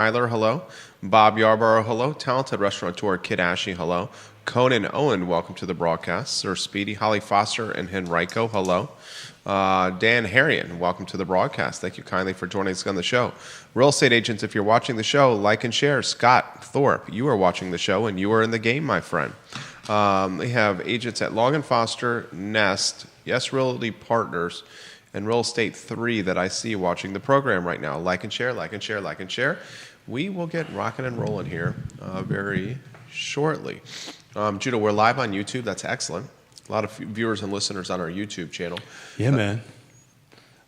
Tyler, hello. Bob Yarborough, hello. Talented restaurateur Kid Ashley, hello. Conan Owen, welcome to the broadcast. Sir Speedy, Holly Foster, and Henrico, hello. Dan Harrion, welcome to the broadcast. Thank you kindly for joining us on the show. Real estate agents, if you're watching the show, like and share. Scott Thorpe, you are watching the show, and you are in the game, my friend. They have agents at Long & Foster, Nest, Yes Realty Partners, and Real Estate 3 that I see watching the program right now. Like and share, like and share, like and share. We will get rocking and rolling here very shortly. Judah, we're live on YouTube. That's excellent. A lot of viewers and listeners on our YouTube channel. Yeah, man.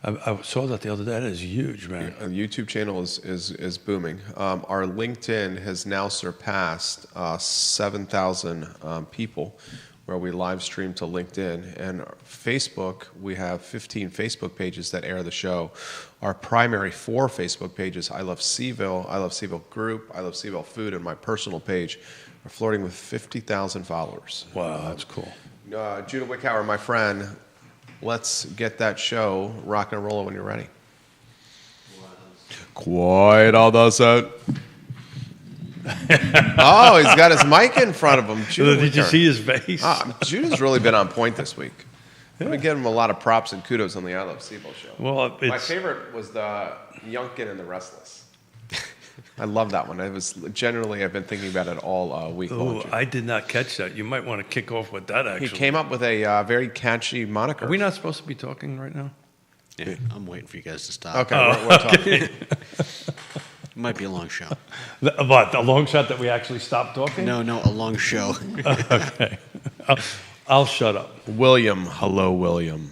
I saw that the other day. That is huge, man. The YouTube channel is booming. Our LinkedIn has now surpassed 7,000 people where we live stream to LinkedIn. And Facebook, we have 15 Facebook pages that air the show. Our primary 4 Facebook pages, I Love CVille, I Love CVille Group, I Love CVille Food, and my personal page are flirting with 50,000 followers. Wow, that's cool. Judah Wickhauer, my friend, let's get that show rocking and rolling when you're ready. Quiet on the set. Oh, he's got his mic in front of him. Did you see his face? Judah's really been on point this week. Yeah. I'm giving him a lot of props and kudos on the I Love CVille show. Well, my favorite was the Yunkin and the Restless. I love that one. It was generally, I've been thinking about it all week long. I did not catch that. You might want to kick off with that, actually. He came up with a very catchy moniker. Are we not supposed to be talking right now? Yeah, I'm waiting for you guys to stop. Okay, we're talking. It might be a long show. What, a long shot that we actually stopped talking? No, a long show. Okay. I'll shut up. William, hello, William.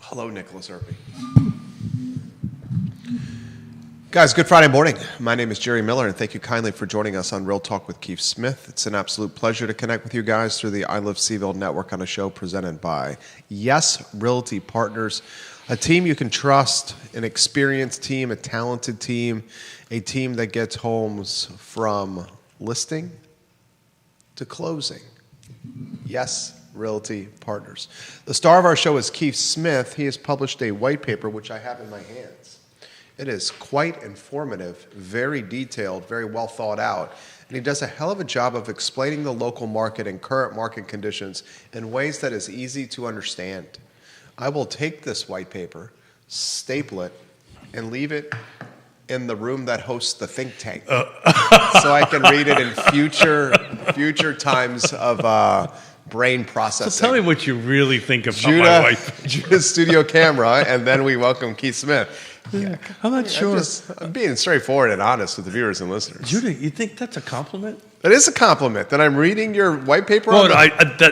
Hello, Nicholas Irby. Guys, good Friday morning. My name is Jerry Miller, and thank you kindly for joining us on Real Talk with Keith Smith. It's an absolute pleasure to connect with you guys through the I Love CVille network on a show presented by Yes Realty Partners, a team you can trust, an experienced team, a talented team, a team that gets homes from listing to closing. Yes Realty Partners. The star of our show is Keith Smith. He has published a white paper, which I have in my hands. It is quite informative, very detailed, very well thought out, and he does a hell of a job of explaining the local market and current market conditions in ways that is easy to understand. I will take this white paper, staple it, and leave it in the room that hosts the think tank, so I can read it in future times of brain processing. So tell me what you really think about my wife. Judah's studio camera, and then we welcome Keith Smith. Yeah, I'm not sure. I'm being straightforward and honest with the viewers and listeners. Judah, you think that's a compliment? That is a compliment. That I'm reading your white paper well,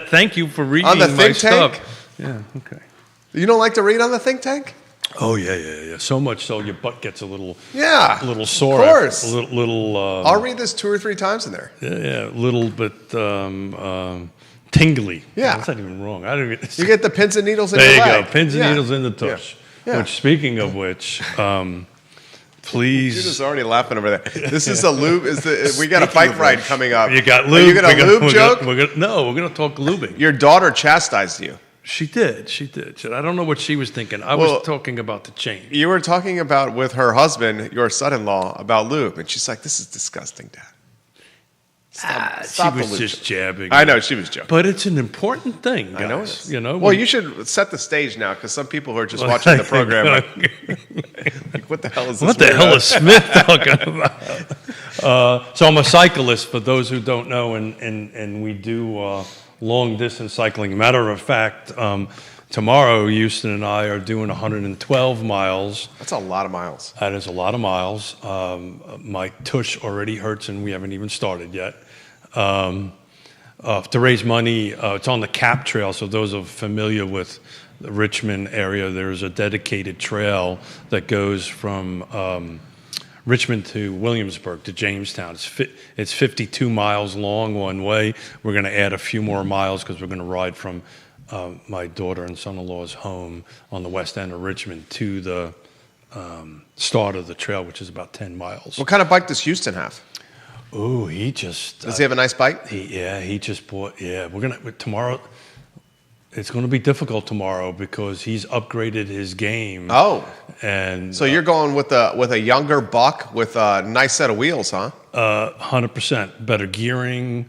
thank you for reading on the my think tank? Stuff. Yeah, okay. You don't like to read on the think tank? Oh, yeah. So much so your butt gets a little sore. Of course. A little I'll read this 2 or 3 times in there. Yeah, a little bit tingly. Yeah. That's not even wrong. You get the pins and needles in your leg. There you go, pins and needles in the tush. Yeah. Which, speaking of which, please. Judah's already laughing over there. This is a lube. We got a bike ride coming up. You got lube. Are you going to lube joke? We're going to talk lubing. Your daughter chastised you. She did. I don't know what she was thinking. I was talking about the change. You were talking about with her husband, your son-in-law, about lube, and she's like, "This is disgusting, Dad." Stop she was just jabbing. I know she was joking, but it's an important thing, guys. I know it is. You know. Well, you should set the stage now, because some people who are just watching the program, like, what the hell is this? What the hell is Smith talking about? So I'm a cyclist. For those who don't know, and we do long distance cycling. Matter of fact, tomorrow Houston and I are doing 112 miles. That's a lot of miles. That is a lot of miles. My tush already hurts, and we haven't even started yet. To raise money, it's on the CAP Trail, so those are familiar with the Richmond area, there's a dedicated trail that goes from Richmond to Williamsburg to Jamestown. It's 52 miles long one way. We're going to add a few more miles because we're going to ride from my daughter and son-in-law's home on the west end of Richmond to the start of the trail, which is about 10 miles. What kind of bike does Houston have? Oh, he just... Does he have a nice bike? He just bought... Yeah, tomorrow... It's going to be difficult tomorrow because he's upgraded his game. Oh. And so you're going with a younger buck with a nice set of wheels, huh? 100%. Better gearing,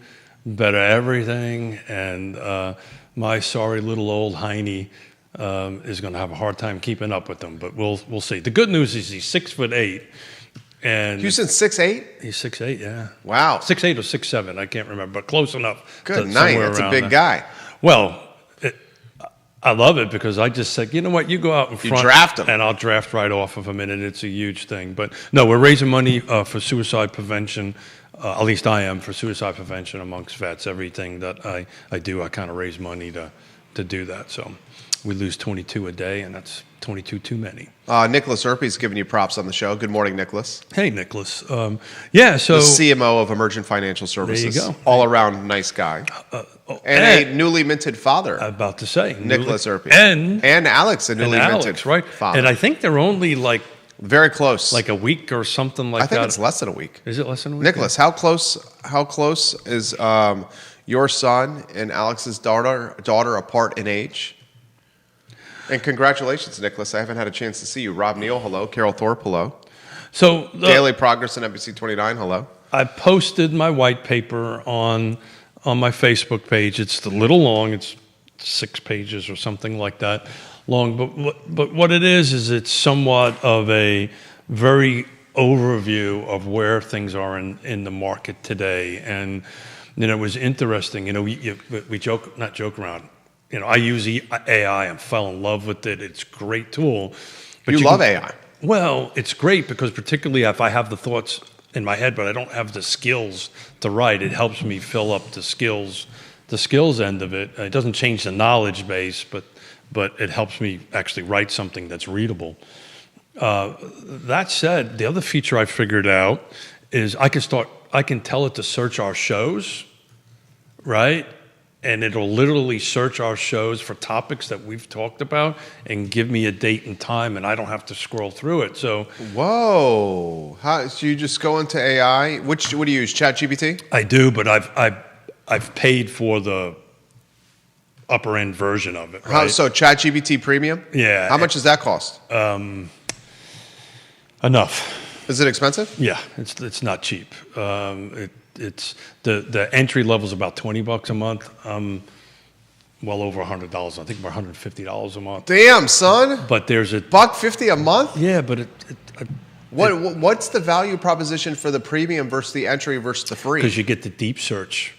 better everything. And my sorry little old Heine is going to have a hard time keeping up with them, but we'll see. The good news is he's 6'8". And Houston's 6'8"? He's 6'8", yeah. Wow. 6'8" or 6'7", I can't remember, but close enough. Good night. That's a big guy. Well, I love it because I just said, you know what, you go out in front. You draft him. And I'll draft right off of him, and it's a huge thing. But no, we're raising money for suicide prevention. At least I am, for suicide prevention amongst vets. Everything that I do, I kind of raise money to do that. So we lose 22 a day, and that's 22 too many. Nicholas Earpy's giving you props on the show. Good morning, Nicholas. Hey, Nicholas. Yeah, so... The CMO of Emergent Financial Services. There you go. All around nice guy. And a newly minted father. About to say. Nicholas Earpy. And Alex, a newly minted right? father. And I think they're only like... Very close. Like a week or something like that. I think it's less than a week. Is it less than a week? Nicholas, how close is your son and Alex's daughter apart in age? And congratulations, Nicholas. I haven't had a chance to see you. Rob Neal, hello. Carol Thorpe, hello. So Daily Progress and NBC 29, hello. I posted my white paper on my Facebook page. It's a little long. It's 6 pages or something like that long. But what it is it's somewhat of a very overview of where things are in the market today. And, it was interesting. We not joke around. I use AI and fell in love with it. It's a great tool. But you love AI. Well, it's great because particularly if I have the thoughts in my head, but I don't have the skills to write, it helps me fill up the skills end of it. It doesn't change the knowledge base, but it helps me actually write something that's readable. That said, the other feature I figured out is I can tell it to search our shows, right? And it'll literally search our shows for topics that we've talked about and give me a date and time, and I don't have to scroll through it. So, whoa! So you just go into AI? What do you use? ChatGPT? I do, but I've paid for the upper end version of it. Right? So ChatGPT Premium? Yeah. How much does that cost? Enough. Is it expensive? Yeah, it's not cheap. It's the entry level is about $20 a month. Well over $100. I think about $150 a month. Damn, son! But there's $150 a month? Yeah, but what's the value proposition for the premium versus the entry versus the free? Because you get the deep search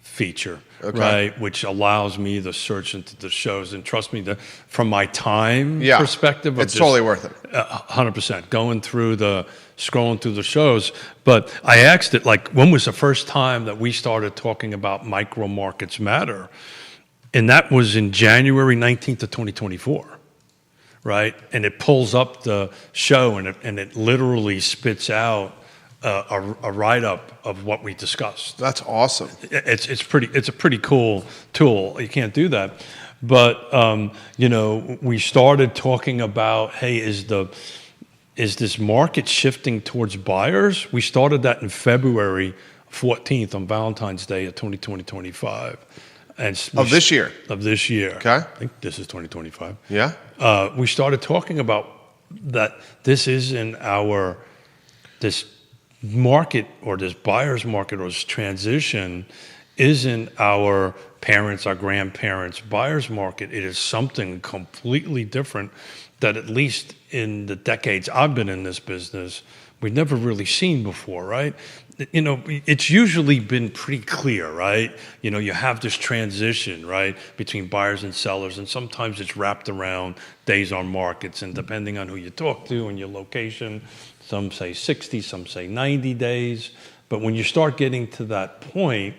feature, okay, right, which allows me to search into the shows. And trust me, from my time perspective, it's totally worth it. 100%. Scrolling through the shows. But I asked it, when was the first time that we started talking about micro markets matter? And that was in January 19th of 2024, right? And it pulls up the show and it literally spits out a write-up of what we discussed. That's awesome. It's a pretty cool tool. You can't do that. But, we started talking about, hey, is this market shifting towards buyers? We started that in February 14th on Valentine's Day of 2025. Of this year? Of this year. Okay. I think this is 2025. Yeah. We started talking about that this is in this market or this buyer's market or this transition isn't our parents, our grandparents' buyer's market. It is something completely different that at least in the decades I've been in this business, we've never really seen before, right? It's usually been pretty clear, right? You have this transition, right, between buyers and sellers, and sometimes it's wrapped around days on markets, and depending on who you talk to and your location, some say 60, some say 90 days. But when you start getting to that point,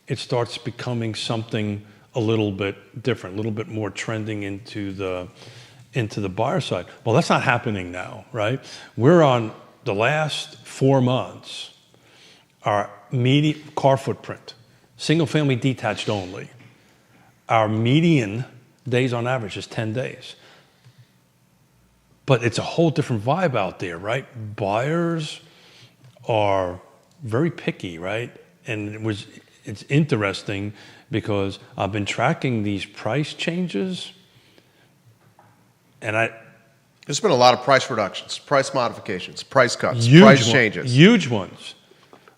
it starts becoming something a little bit different, a little bit more trending into the buyer side. Well, that's not happening now, right? We're on the last 4 months, our median car footprint, single family detached only, our median days on average is 10 days. but it's a whole different vibe out there, right? Buyers are very picky, right? And it's interesting because I've been tracking these price changes, and there's been a lot of price reductions, price modifications, price cuts, changes. Huge ones.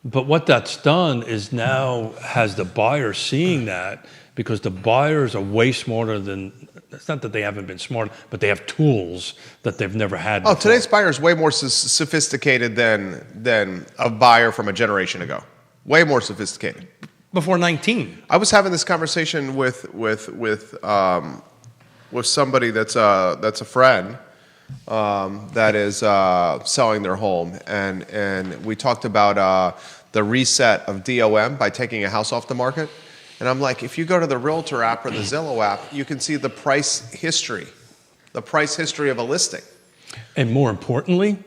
But what that's done is now has the buyer seeing that, because the buyers are way smarter than, it's not that they haven't been smart, but they have tools that they've never had before. Today's buyer is way more sophisticated than a buyer from a generation ago. Way more sophisticated. Before 19. I was having this conversation with somebody that's a friend that is selling their home, and we talked about the reset of DOM by taking a house off the market. And I'm like, if you go to the Realtor app or the Zillow app, you can see the price history of a listing. And more importantly,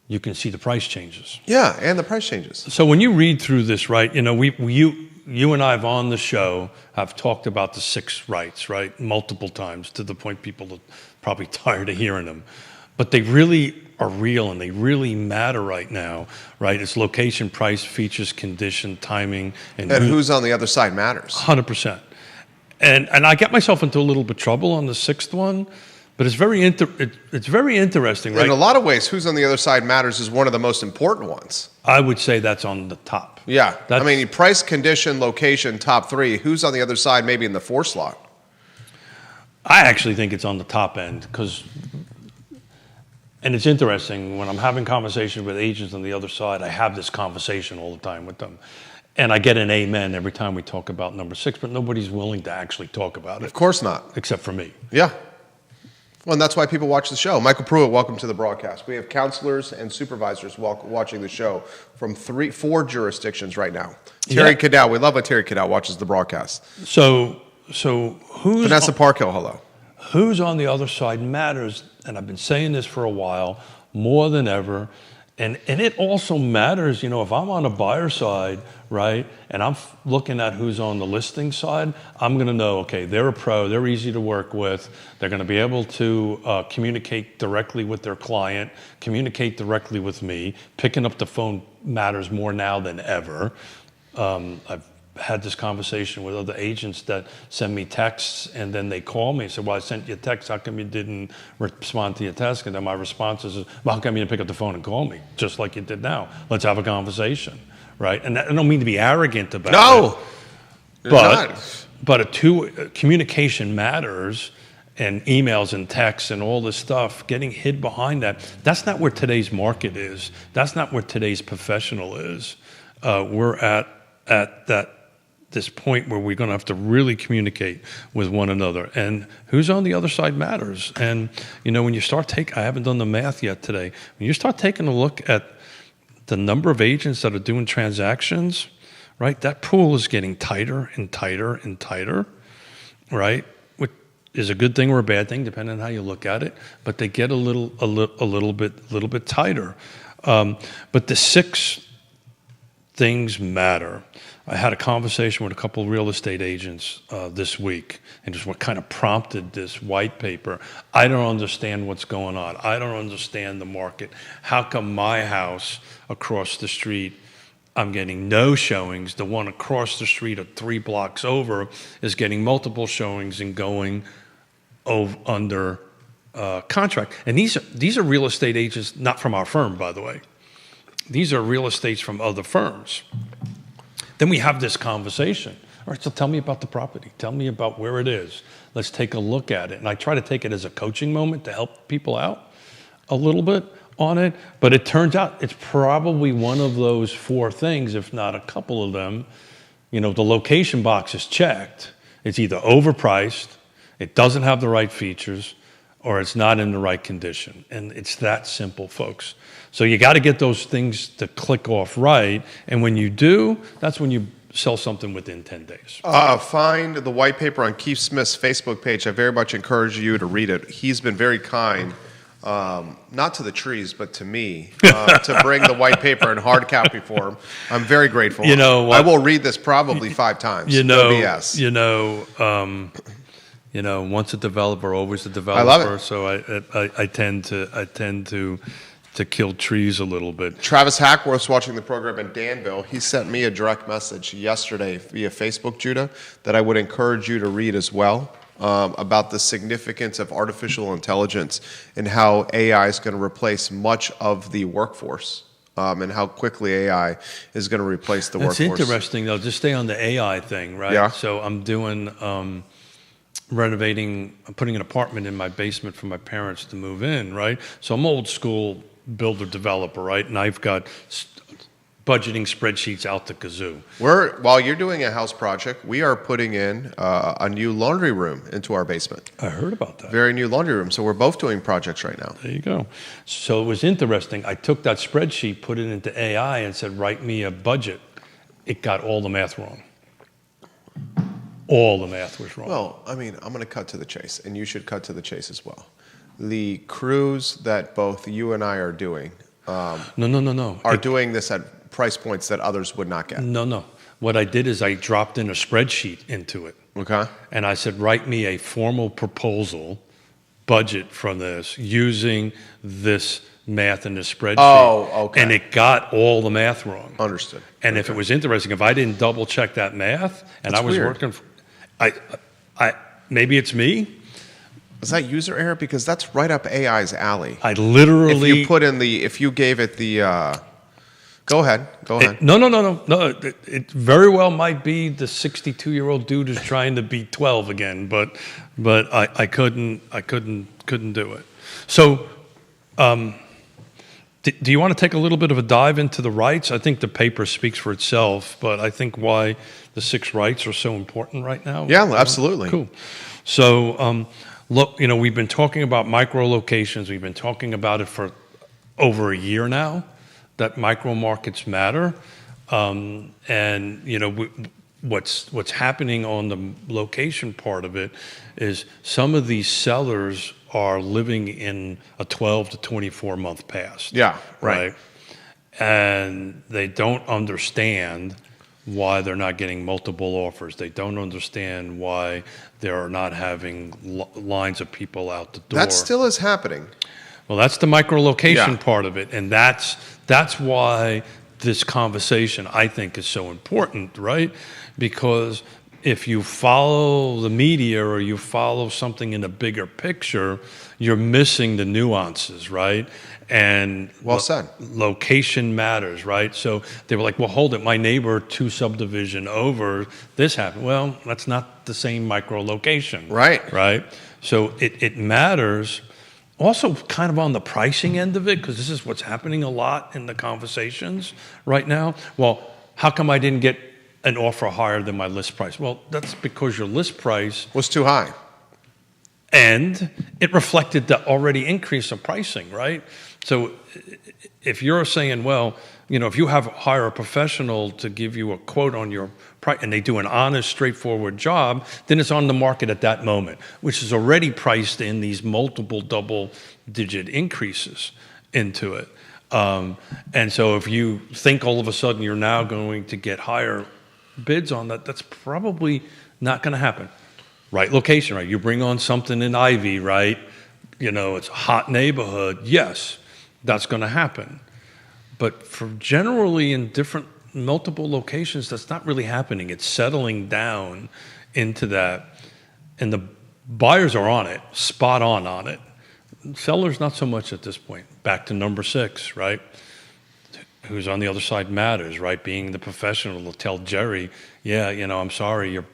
you can see the price changes. Yeah, and the price changes. So when you read through this, right, you know, you and I have on the show have talked about the 6 rights, right, multiple times, to the point people are probably tired of hearing them. But they really are real, and they really matter right now, right? It's location, price, features, condition, timing. And who's on the other side matters. 100%. And I got myself into a little bit of trouble on the 6th one, but it's very interesting, right? In a lot of ways, who's on the other side matters is one of the most important ones. I would say that's on the top. Yeah. I mean, price, condition, location, top 3. Who's on the other side, maybe in the 4 slot? I actually think it's on the top end, and it's interesting, when I'm having conversations with agents on the other side, I have this conversation all the time with them. And I get an amen every time we talk about number 6, but nobody's willing to actually talk about it. Of course not. Except for me. Yeah. Well, and that's why people watch the show. Michael Pruitt, welcome to the broadcast. We have counselors and supervisors watching the show from 4 jurisdictions right now. Terry Cadell, we love when Terry Cadell watches the broadcast. So who's... Vanessa Parkhill, hello. Who's on the other side matters, and I've been saying this for a while, more than ever. And it also matters, you know, if I'm on a buyer side, right, and I'm looking at who's on the listing side, I'm going to know, okay, they're a pro, they're easy to work with, they're going to be able to communicate directly with their client, communicate directly with me. Picking up the phone matters more now than ever. I've had this conversation with other agents that send me texts, and then they call me and say, well, I sent you a text, how come you didn't respond to your text? And then my response is, well, how come you didn't pick up the phone and call me, just like you did now? Let's have a conversation, right? And I don't mean to be arrogant about it. No, but communication matters, and emails and texts and all this stuff, getting hid behind that, that's not where today's market is. That's not where today's professional is. We're at this point where we're going to have to really communicate with one another, and who's on the other side matters. And you know, when you start I haven't done the math yet today. When you start taking a look at the number of agents that are doing transactions, right? That pool is getting tighter and tighter and tighter, right? Which is a good thing or a bad thing, depending on how you look at it. But they get a little bit tighter. But the 6 things matter. I had a conversation with a couple of real estate agents this week, and just what kind of prompted this white paper. I don't understand what's going on. I don't understand the market. How come my house across the street, I'm getting no showings? The one across the street or 3 blocks over is getting multiple showings and going under contract. And these are real estate agents, not from our firm, by the way. These are real estates from other firms. Then we have this conversation. All right, so tell me about the property. Tell me about where it is. Let's take a look at it. And I try to take it as a coaching moment to help people out a little bit on it. But it turns out it's probably one of those 4 things, if not a couple of them. You know, the location box is checked. It's either overpriced, it doesn't have the right features, or it's not in the right condition. And it's that simple, folks. So you got to get those things to click off right. And when you do, that's when you sell something within 10 days. Find the white paper on Keith Smith's Facebook page. I very much encourage you to read it. He's been very kind, not to the trees, but to me, to bring the white paper in hard copy form. I'm very grateful. You know what? I will read this probably 5 times. You know, no BS. once a developer, always a developer. I love it. So I tend to kill trees a little bit. Travis Hackworth's watching the program in Danville. He sent me a direct message yesterday via Facebook, Judah, that I would encourage you to read as well, about the significance of artificial intelligence and how AI is going to replace much of the workforce, and how quickly AI is going to replace the workforce. It's interesting, though. Just stay on the AI thing, right? Yeah. So I'm doing I'm putting an apartment in my basement for my parents to move in, right? So I'm old school builder developer, right? And I've got budgeting spreadsheets out the kazoo. While you're doing a house project, we are putting in a new laundry room into our basement. I heard about that. Very new laundry room. So we're both doing projects right now. There you go. So it was interesting. I took that spreadsheet, put it into AI, and said, write me a budget. It got all the math wrong. All the math was wrong. Well, I mean, I'm going to cut to the chase, and you should cut to the chase as well. The crews that both you and I are doing No. are doing this at price points that others would not get. No. What I did is I dropped in a spreadsheet into it. Okay. And I said, write me a formal proposal budget from this using this math in the spreadsheet. Oh, okay. And it got all the math wrong. Understood. And if it was interesting, if I didn't double check that math and That's I was weird. working, maybe it's me. Is that user error? Because that's right up AI's alley. I literally. If you gave it the, go ahead. No. It very well might be the 62-year-old dude who's trying to be 12 again, but I couldn't do it. So, do you want to take a little bit of a dive into the rights? I think the paper speaks for itself, but I think why the 6 rights are so important right now. Yeah, absolutely. Cool. So, look, we've been talking about micro locations. We've been talking about it for over a year now, that micro markets matter. What's happening on the location part of it is some of these sellers are living in a 12 to 24 month past. Yeah, right. And they don't understand why they're not getting multiple offers. They don't understand why they're not having lines of people out the door. That still is happening. Well, that's the micro-location Yeah. part of it, and that's why this conversation, I think, is so important, right? Because if you follow the media or you follow something in a bigger picture, you're missing the nuances, right? And Well said. Location matters, right? So they were like, well, hold it, my neighbor 2 subdivision over, this happened. Well, that's not the same micro-location. Right. So it matters. Also, kind of on the pricing end of it, because this is what's happening a lot in the conversations right now. Well, how come I didn't get an offer higher than my list price? Well, that's because your list price Was too high. and it reflected the already increase of pricing, right? So if you're saying, well, if you hire a professional to give you a quote on your price and they do an honest, straightforward job, then it's on the market at that moment, which is already priced in these multiple double-digit increases into it. And so if you think all of a sudden you're now going to get higher bids on that, that's probably not going to happen. Right location, right? You bring on something in Ivy, right? It's a hot neighborhood. Yes, that's going to happen. But for generally in multiple locations, that's not really happening. It's settling down into that. And the buyers are on it, spot on it. Sellers, not so much at this point. Back to number 6, right? Who's on the other side matters, right? Being the professional to tell Jerry, yeah, I'm sorry, you're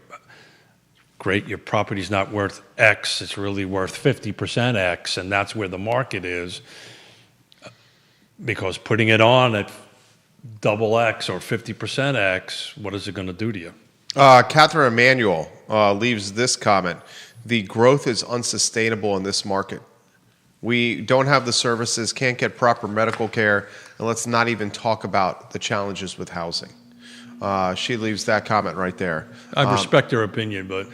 great, your property's not worth X, it's really worth 50% X, and that's where the market is. Because putting it on at double X or 50% X, what is it going to do to you? Catherine Emanuel leaves this comment. The growth is unsustainable in this market. We don't have the services, can't get proper medical care, and let's not even talk about the challenges with housing. She leaves that comment right there. I respect her opinion, but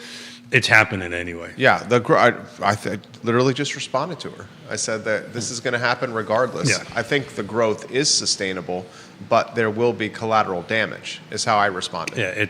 it's happening anyway. Yeah, I literally just responded to her. I said that this is going to happen regardless. Yeah. I think the growth is sustainable, but there will be collateral damage, is how I responded. Yeah,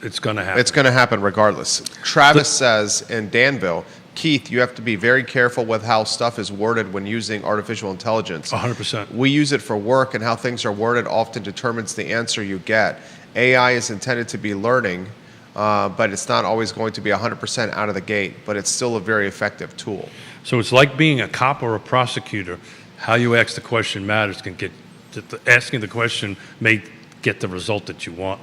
It's going to happen. It's going to happen regardless. Travis says in Danville, Keith, you have to be very careful with how stuff is worded when using artificial intelligence. 100%. We use it for work, and how things are worded often determines the answer you get. AI is intended to be learning, but it's not always going to be 100% out of the gate, but it's still a very effective tool. So it's like being a cop or a prosecutor. How you ask the question matters. Asking the question may get the result that you want.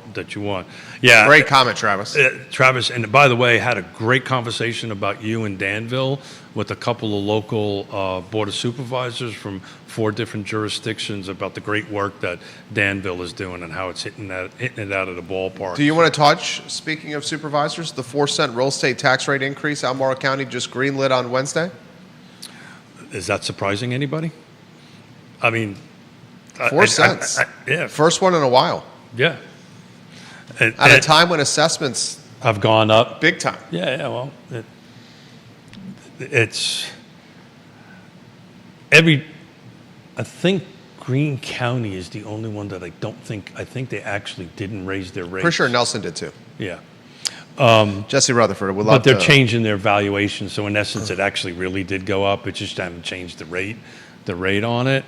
Yeah. Great comment, Travis. Travis, and by the way, had a great conversation about you in Danville with a couple of local board of supervisors from 4 different jurisdictions about the great work that Danville is doing and how it's hitting it out of the ballpark. Do you want to touch, speaking of supervisors, the 4-cent real estate tax rate increase Albemarle County just greenlit on Wednesday? Is that surprising anybody? I mean, 4 cents. Yeah. First one in a while. Yeah. At a time when assessments have gone up. Big time. Yeah, well, it's I think Greene County is the only one that I think they actually didn't raise their rates. Pretty sure Nelson did too. Yeah. Jesse Rutherford would But love they're changing their valuation, so in essence, it actually really did go up. It just haven't changed the rate on it.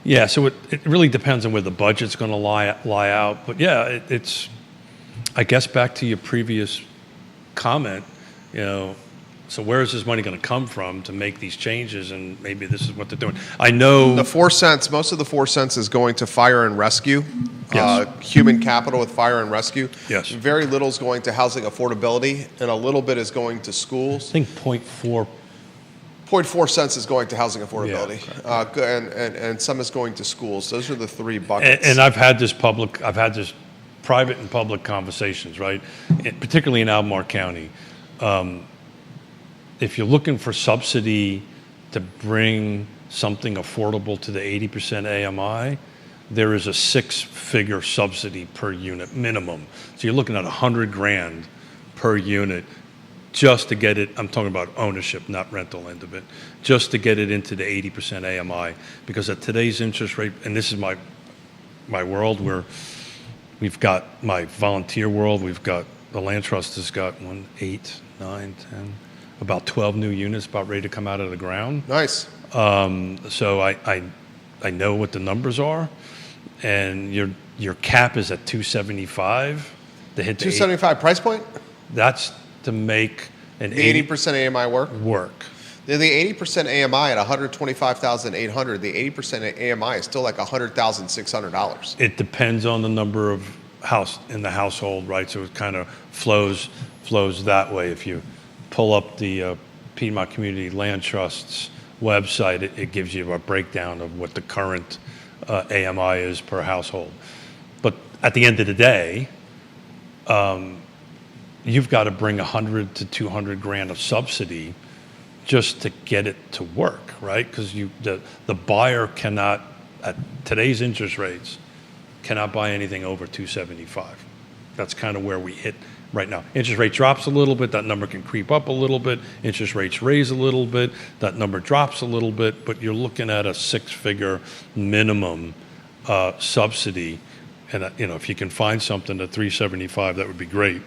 Yeah, so it really depends on where the budget's going to lie out. But yeah, it's I guess back to your previous comment, so where is this money going to come from to make these changes? And maybe this is what they're doing. I know the 4 cents. Most of the 4 cents is going to fire and rescue, Yes. Human capital with fire and rescue. Yes. Very little is going to housing affordability, and a little bit is going to schools. I think 0.4. 0.4 cents is going to housing affordability, and some is going to schools. Those are the 3 buckets. And I've had this private and public conversations, right? Particularly in Albemarle County. If you're looking for subsidy to bring something affordable to the 80% AMI, there is a 6-figure subsidy per unit minimum. So you're looking at $100,000 per unit just to get it. I'm talking about ownership, not rental end of it, just to get it into the 80% AMI. Because at today's interest rate, and this is my world where we've got my volunteer world, we've got the land trust has got 1, 8, 9, 10, about 12 new units about ready to come out of the ground. Nice. So I know what the numbers are, and your cap is at 275 to hit the 275 price point. That's to make an 80% AMI work. The 80% AMI at $125,800. The 80% AMI is still like $100,600. It depends on the number of in the household, right? So it kind of flows that way. If you pull up the Piedmont Community Land Trust's website, it gives you a breakdown of what the current AMI is per household. But at the end of the day, you've got to bring $100,000 to $200,000 of subsidy just to get it to work, right? Because the buyer cannot, at today's interest rates, cannot buy anything over 275. That's kind of where we hit right now. Interest rate drops a little bit, that number can creep up a little bit. Interest rates raise a little bit, that number drops a little bit, but you're looking at a 6-figure minimum subsidy. And if you can find something at 375, that would be great.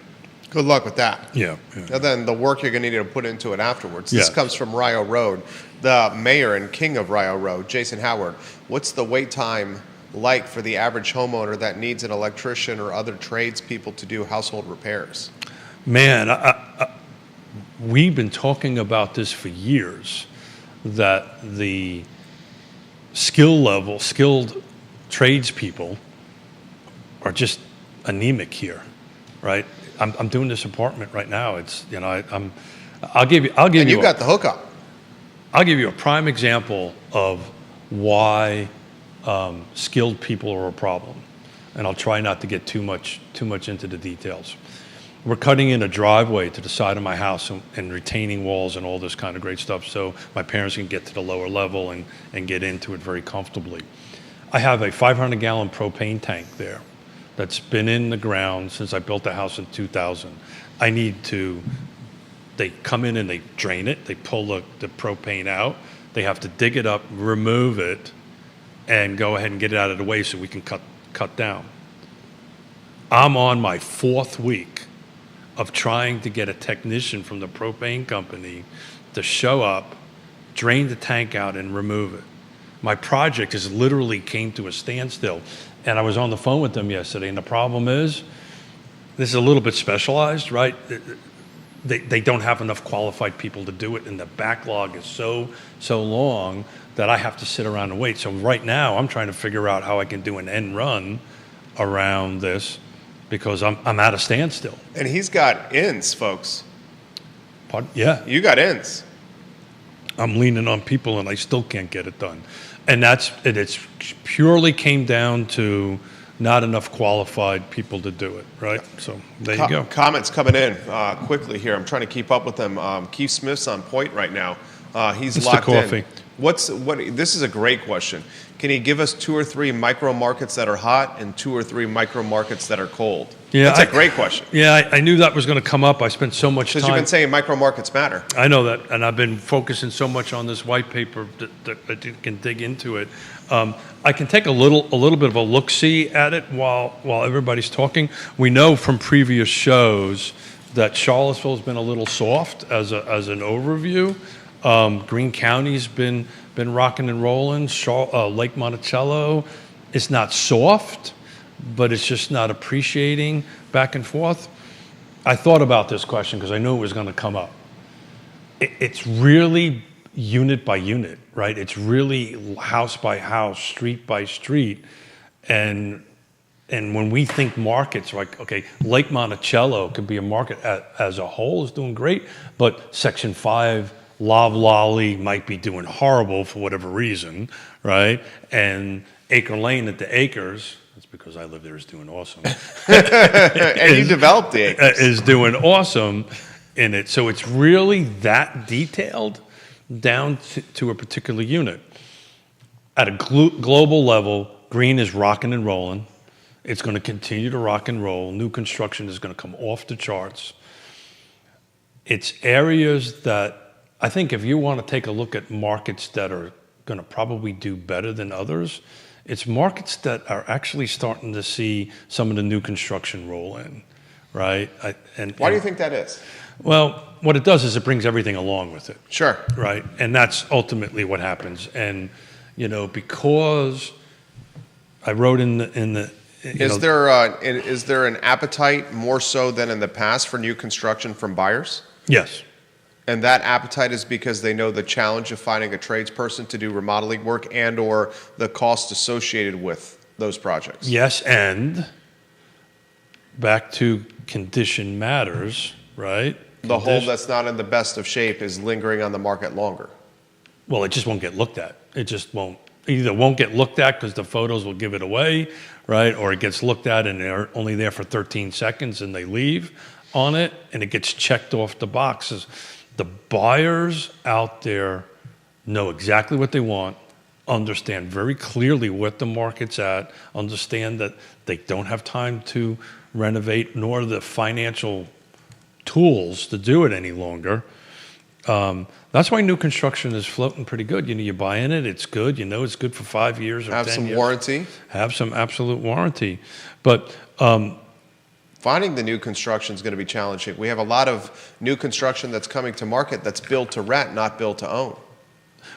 Good luck with that. Yeah. And then the work you're going to need to put into it afterwards. Yeah. This comes from Rio Road. The mayor and king of Rio Road, Jason Howard. What's the wait time like for the average homeowner that needs an electrician or other tradespeople to do household repairs? Man, we've been talking about this for years, that the skilled tradespeople are just anemic here, right? I'm doing this apartment right now. It's I'll give you. And you got the hookup. I'll give you a prime example of why skilled people are a problem, and I'll try not to get too much into the details. We're cutting in a driveway to the side of my house and retaining walls and all this kind of great stuff, so my parents can get to the lower level and get into it very comfortably. I have a 500-gallon propane tank there that's been in the ground since I built the house in 2000. They come in and they drain it, they pull the propane out, they have to dig it up, remove it, and go ahead and get it out of the way so we can cut down. I'm on my 4th week of trying to get a technician from the propane company to show up, drain the tank out, and remove it. My project has literally came to a standstill. And I was on the phone with them yesterday, and the problem is, this is a little bit specialized, right? They don't have enough qualified people to do it, and the backlog is so long that I have to sit around and wait. So right now, I'm trying to figure out how I can do an end run around this because I'm at a standstill. And he's got ends, folks. Pardon? Yeah. You got ends. I'm leaning on people, and I still can't get it done. And it's purely came down to not enough qualified people to do it, right? So there you go. Comments coming in quickly here. I'm trying to keep up with them. Keith Smith's on point right now. He's Mr. locked Coffee. in. This is a great question. Can he give us 2 or 3 micro markets that are hot and 2 or 3 micro markets that are cold? Yeah, That's a great question. Yeah, I knew that was going to come up. I spent so much time. Because you've been saying micro markets matter. I know that, and I've been focusing so much on this white paper that you can dig into it. I can take a little bit of a look-see at it while everybody's talking. We know from previous shows that Charlottesville's been a little soft as an overview. Greene County's been rocking and rolling. Lake Monticello is not soft, but it's just not appreciating back and forth. I thought about this question because I knew it was going to come up. It's really unit by unit, right? It's really house by house, street by street. And when we think markets, like, okay, Lake Monticello could be a market as a whole is doing great, but Section 5 Loblolly might be doing horrible for whatever reason, right? And Acre Lane at the Acres, that's because I live there, is doing awesome. And you developed the Acres. Is doing awesome in it. So it's really that detailed down to a particular unit. At a global level, Greene is rocking and rolling. It's going to continue to rock and roll. New construction is going to come off the charts. It's areas that I think if you want to take a look at markets that are going to probably do better than others, it's markets that are actually starting to see some of the new construction roll in, right? Why do you think that is? Well, what it does is it brings everything along with it. Sure. Right? And that's ultimately what happens. And, because I wrote in the Is there an appetite more so than in the past for new construction from buyers? Yes. And that appetite is because they know the challenge of finding a tradesperson to do remodeling work and or the cost associated with those projects. Yes, and back to condition matters, right? The home that's not in the best of shape is lingering on the market longer. Well, it just won't get looked at. It just won't. Either won't get looked at because the photos will give it away, right? Or it gets looked at and they're only there for 13 seconds and they leave on it and it gets checked off the boxes. The buyers out there know exactly what they want, understand very clearly what the market's at, understand that they don't have time to renovate nor the financial tools to do it any longer. That's why new construction is floating pretty good. You buy in it, it's good. It's good for 5 years or 10 years. Have some warranty. Have some absolute warranty. But finding the new construction is going to be challenging. We have a lot of new construction that's coming to market that's built to rent, not built to own.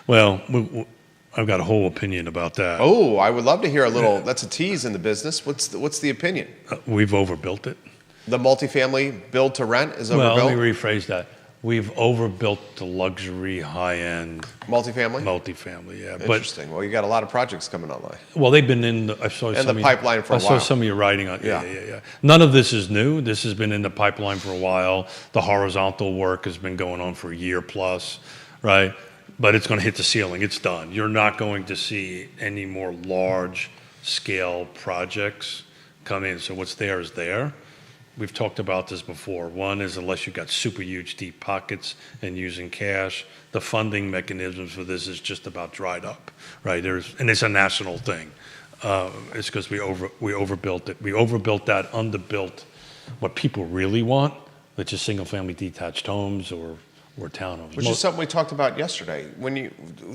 Well, I've got a whole opinion about that. Oh, I would love to hear a little. That's a tease in the business. What's the opinion? We've overbuilt it. The multifamily build to rent is overbuilt? Well, let me rephrase that. We've overbuilt the luxury, high-end multifamily, yeah. Interesting. Well, you got a lot of projects coming online. Well, they've been in the pipeline for a while. I saw some of your writing on. Yeah. None of this is new. This has been in the pipeline for a while. The horizontal work has been going on for a year plus, right? But it's going to hit the ceiling. It's done. You're not going to see any more large-scale projects come in. So what's there is there. We've talked about this before. One is unless you've got super huge deep pockets and using cash, the funding mechanisms for this is just about dried up, right? And it's a national thing. It's because we overbuilt it. We overbuilt that, underbuilt what people really want, which is single-family detached homes or or townhomes. Which is something we talked about yesterday. When you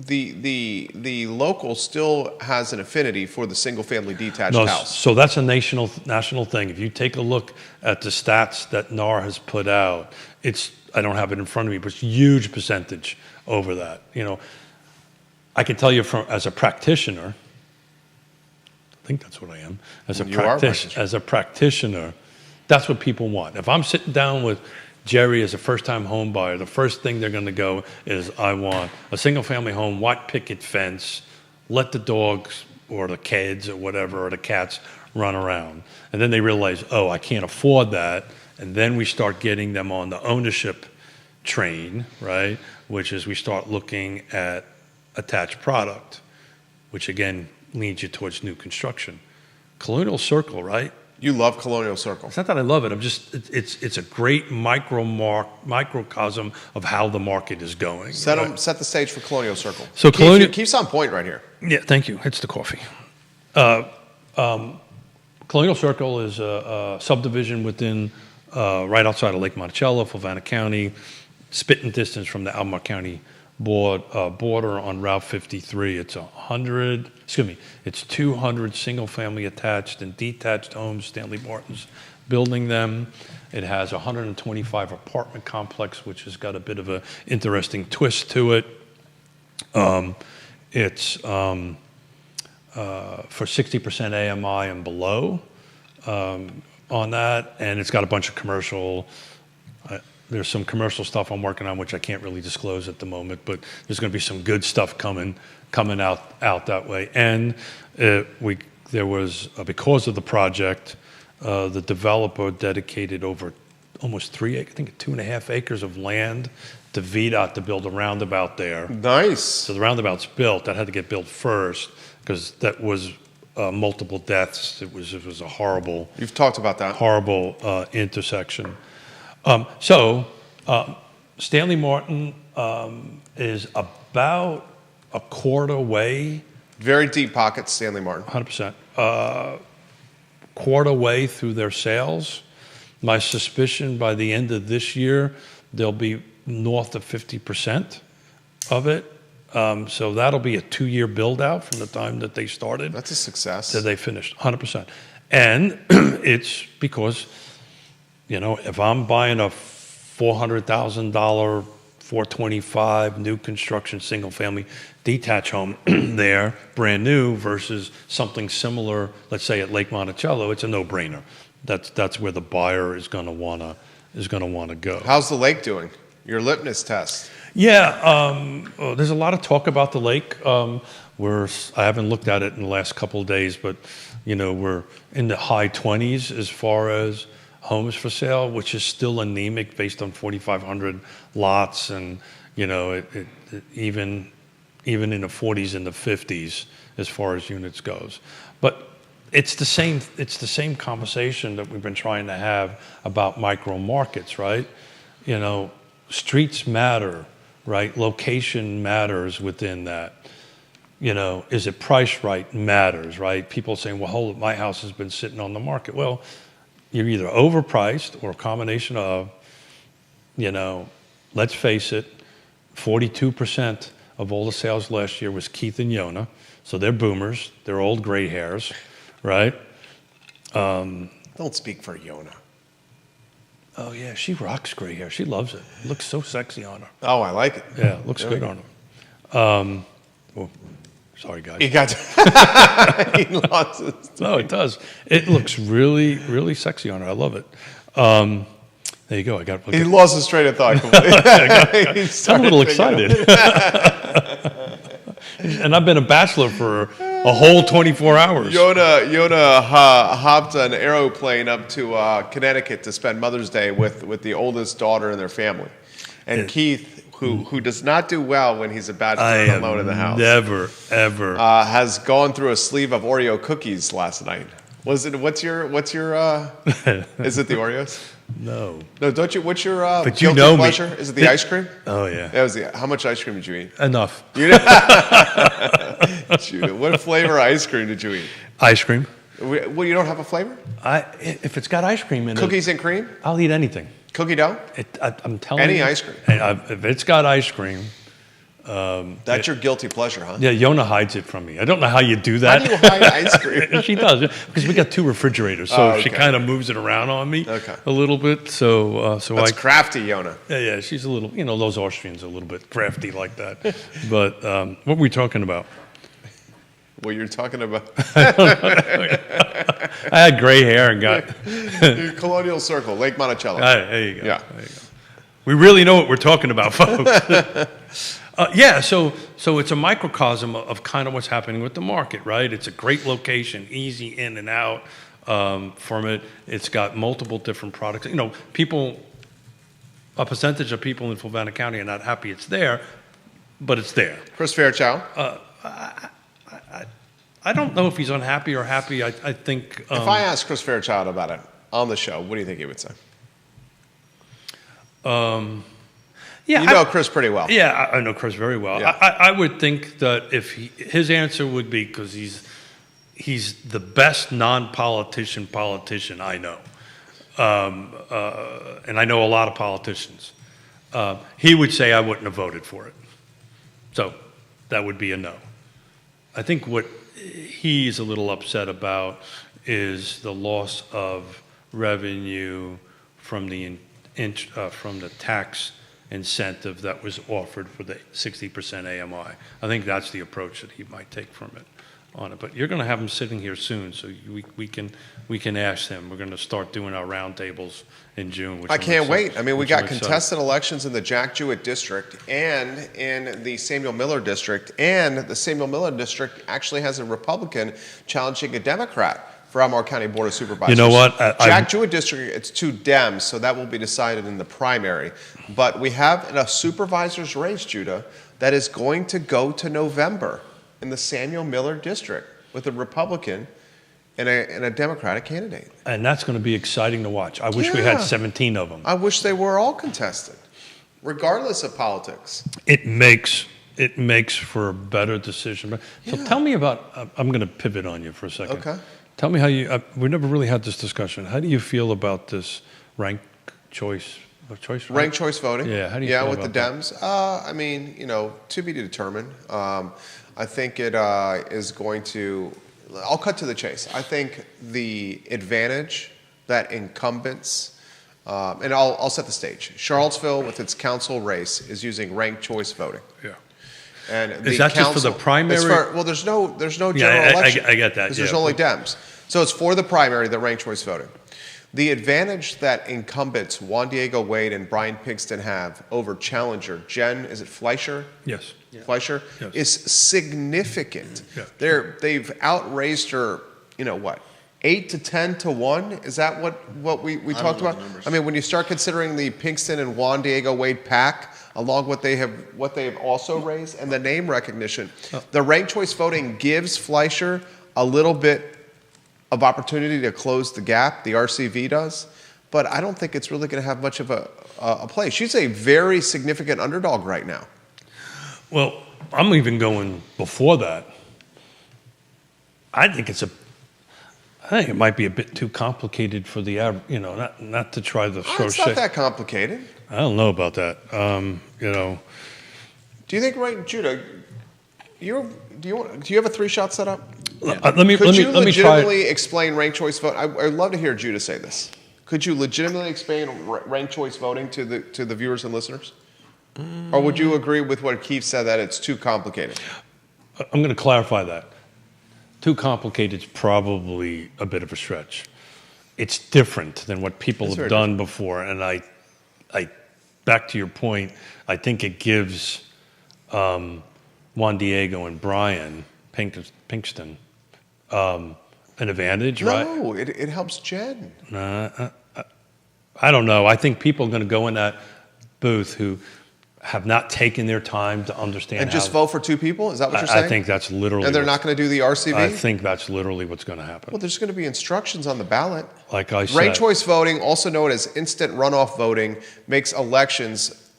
the local still has an affinity for the single family detached house. So that's a national thing. If you take a look at the stats that NAR has put out, I don't have it in front of me, but it's a huge percentage over that. I can tell you as a practitioner, I think that's what I am. As a practitioner, that's what people want. If I'm sitting down with Jerry as a first-time home buyer, the first thing they're going to go is, I want a single-family home, white picket fence, let the dogs or the kids or whatever, or the cats run around. And then they realize, oh, I can't afford that. And then we start getting them on the ownership train, right? Which is we start looking at attached product, which again leads you towards new construction. Colonial Circle, right? You love Colonial Circle. It's not that I love it. It's a great microcosm of how the market is going. Set the stage for Colonial Circle. So Keith's on point right here. Yeah, thank you. It's the coffee. Colonial Circle is a subdivision within right outside of Lake Monticello, Fluvanna County, spitting distance from the Albemarle County border on Route 53. It's 200 single-family attached and detached homes. Stanley Martin's building them. It has a 125 apartment complex, which has got a bit of an interesting twist to it. It's for 60% AMI and below on that, and it's got a bunch of commercial. There's some commercial stuff I'm working on, which I can't really disclose at the moment, but there's going to be some good stuff coming out that way. And there was, because of the project, the developer dedicated over almost 2.5 acres of land to VDOT to build a roundabout there. Nice. So the roundabout's built. That had to get built first because that was multiple deaths. It was a horrible. You've talked about that. Horrible intersection. Stanley Martin is about a quarter way. Very deep pockets, Stanley Martin. 100%. Quarter way through their sales. My suspicion by the end of this year, they'll be north of 50% of it. So that'll be a 2-year build out from the time that they started. That's a success. That they finished, 100%. And it's because, if I'm buying a $400,000, $425 new construction single family detached home there, brand new, versus something similar, let's say at Lake Monticello, it's a no-brainer. That's where the buyer is going to want to go. How's the lake doing? Your litmus test. Yeah, there's a lot of talk about the lake. I haven't looked at it in the last couple of days, but we're in the high 20s as far as homes for sale, which is still anemic based on 4,500 lots, and it even in the 40s and the 50s as far as units goes. But it's the same conversation that we've been trying to have about micro markets, right? Streets matter, right? Location matters within that. Is it priced right? Matters, right? People saying, well, hold it, my house has been sitting on the market. Well, you're either overpriced or a combination of, let's face it, 42% of all the sales last year was Keith and Yona. So they're boomers. They're old gray hairs, right? Don't speak for Yona. Oh, yeah, she rocks gray hair. She loves it. It looks so sexy on her. Oh, I like it. Yeah, it looks good on her. Sorry, guys. He got he lost it. No, it does. It looks really, really sexy on her. I love it. There you go. He lost his train of thought completely. I'm a little excited. And I've been a bachelor for a whole 24 hours. Yona hopped an aeroplane up to Connecticut to spend Mother's Day with the oldest daughter in their family. And Keith, who does not do well when he's a bachelor alone in the house. Never, ever. Has gone through a sleeve of Oreo cookies last night. What's your is it the Oreos? No, don't you? What's your but guilty pleasure? Is it the ice cream? Oh yeah. That was how much ice cream did you eat? Enough. What flavor ice cream did you eat? Ice cream. Well, you don't have a flavor? If it's got ice cream in it. Cookies and cream? I'll eat anything. Cookie dough? I'm telling Any you. ice cream. If it's got ice cream. That's your guilty pleasure, huh? Yeah, Yona hides it from me. I don't know how you do that. How do you hide ice cream? She does, because we got 2 refrigerators, so Oh, she okay. kind of moves it around on me a little bit. So That's crafty, Yona. yeah, she's a little, those Austrians are a little bit crafty like that. But what were we talking about? Well, you're talking about I had gray hair and got. your Colonial Circle, Lake Monticello. There you go. Yeah. There you go. We really know what we're talking about, folks. Yeah, so it's a microcosm of kind of what's happening with the market, right? It's a great location, easy in and out from it. It's got multiple different products. A percentage of people in Fluvanna County are not happy it's there, but it's there. Chris Fairchild. I don't know if he's unhappy or happy. I think. If I asked Chris Fairchild about it on the show, what do you think he would say? Yeah, you know Chris pretty well. Yeah, I know Chris very well. Yeah. I would think that if his answer would be, because he's the best non-politician politician I know, and I know a lot of politicians. He would say I wouldn't have voted for it, so that would be a no. I think what he's a little upset about is the loss of revenue from the tax incentive that was offered for the 60% AMI. I think that's the approach that he might take from it on it. But you're going to have him sitting here soon, so we can ask him. We're going to start doing our roundtables in June. I can't wait. I mean, we got contested elections in the Jack Jewett district and in the Samuel Miller district, and the Samuel Miller district actually has a Republican challenging a Democrat for Albemarle County Board of Supervisors. You know what? Jack Jewett district, it's 2 Dems, so that will be decided in the primary. But we have a supervisor's race, Judah, that is going to go to November in the Samuel Miller district with a Republican and a Democratic candidate. And that's going to be exciting to watch. I wish we had 17 of them. I wish they were all contested, regardless of politics. It makes for a better decision. So tell me about, I'm going to pivot on you for a second. Okay. Tell me how you, we never really had this discussion. How do you feel about this ranked choice? Ranked choice voting? Yeah, how do you feel with about the Dems? I mean, to be determined. I think it is going to, I'll cut to the chase. I think the advantage that incumbents, and I'll set the stage. Charlottesville, with its council race, is using ranked choice voting. Yeah. And is that just for the primary? There's no general election. I get that. Because there's only Dems. So it's for the primary, the ranked choice voting. The advantage that incumbents Juan Diego Wade and Brian Pigston have over challenger Jen, is it Fleischer? Yes. Yeah. Fleischer, yes. is significant. Yeah. They've outraised her, 8 to 10 to 1? Is that what we talked about? I mean, when you start considering the Pigston and Juan Diego Wade pack, along what they have also raised, and the name recognition, the ranked choice voting gives Fleischer a little bit of opportunity to close the gap. The RCV does, but I don't think it's really going to have much of a play. She's a very significant underdog right now. Well, I'm even going before that. I think it might be a bit too complicated for the average, not to try the It's not that complicated. I don't know about that. Do you think, right, Judah? Do you have a 3-shot set up? Yeah. Let me legitimately explain ranked choice vote? I'd love to hear Judah say this. Could you legitimately explain ranked choice voting to the viewers and listeners? Or would you agree with what Keith said, that it's too complicated? I'm going to clarify that. Too complicated is probably a bit of a stretch. It's different than what people have done before, and I back to your point, I think it gives Juan Diego and Brian Pinkston an advantage, right? No, it helps Jen. I don't know. I think people are going to go in that booth who have not taken their time to understand. And just vote for 2 people? Is that what you're saying? I think that's literally. And they're not going to do the RCV? I think that's literally what's going to happen. Well, there's going to be instructions on the ballot. Like I said. Ranked choice voting, also known as instant runoff voting, makes elections,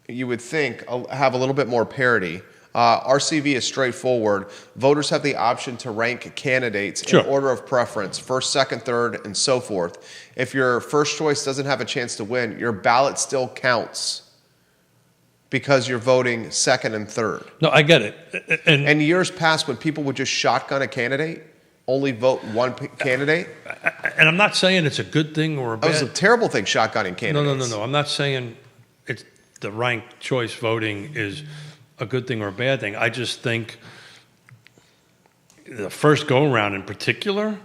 you would think, have a little bit more parity. RCV is straightforward. Voters have the option to rank candidates Sure. in order of preference, first, second, third, and so forth. If your first choice doesn't have a chance to win, your ballot still counts because you're voting second and third. No, I get it. And And years past, when people would just shotgun a candidate, only vote one candidate, I'm not saying it's a good thing or a that was a bad. terrible thing, shotgunning candidates. No. I'm not saying it's the ranked choice voting is a good thing or a bad thing. I just think the first go around in particular,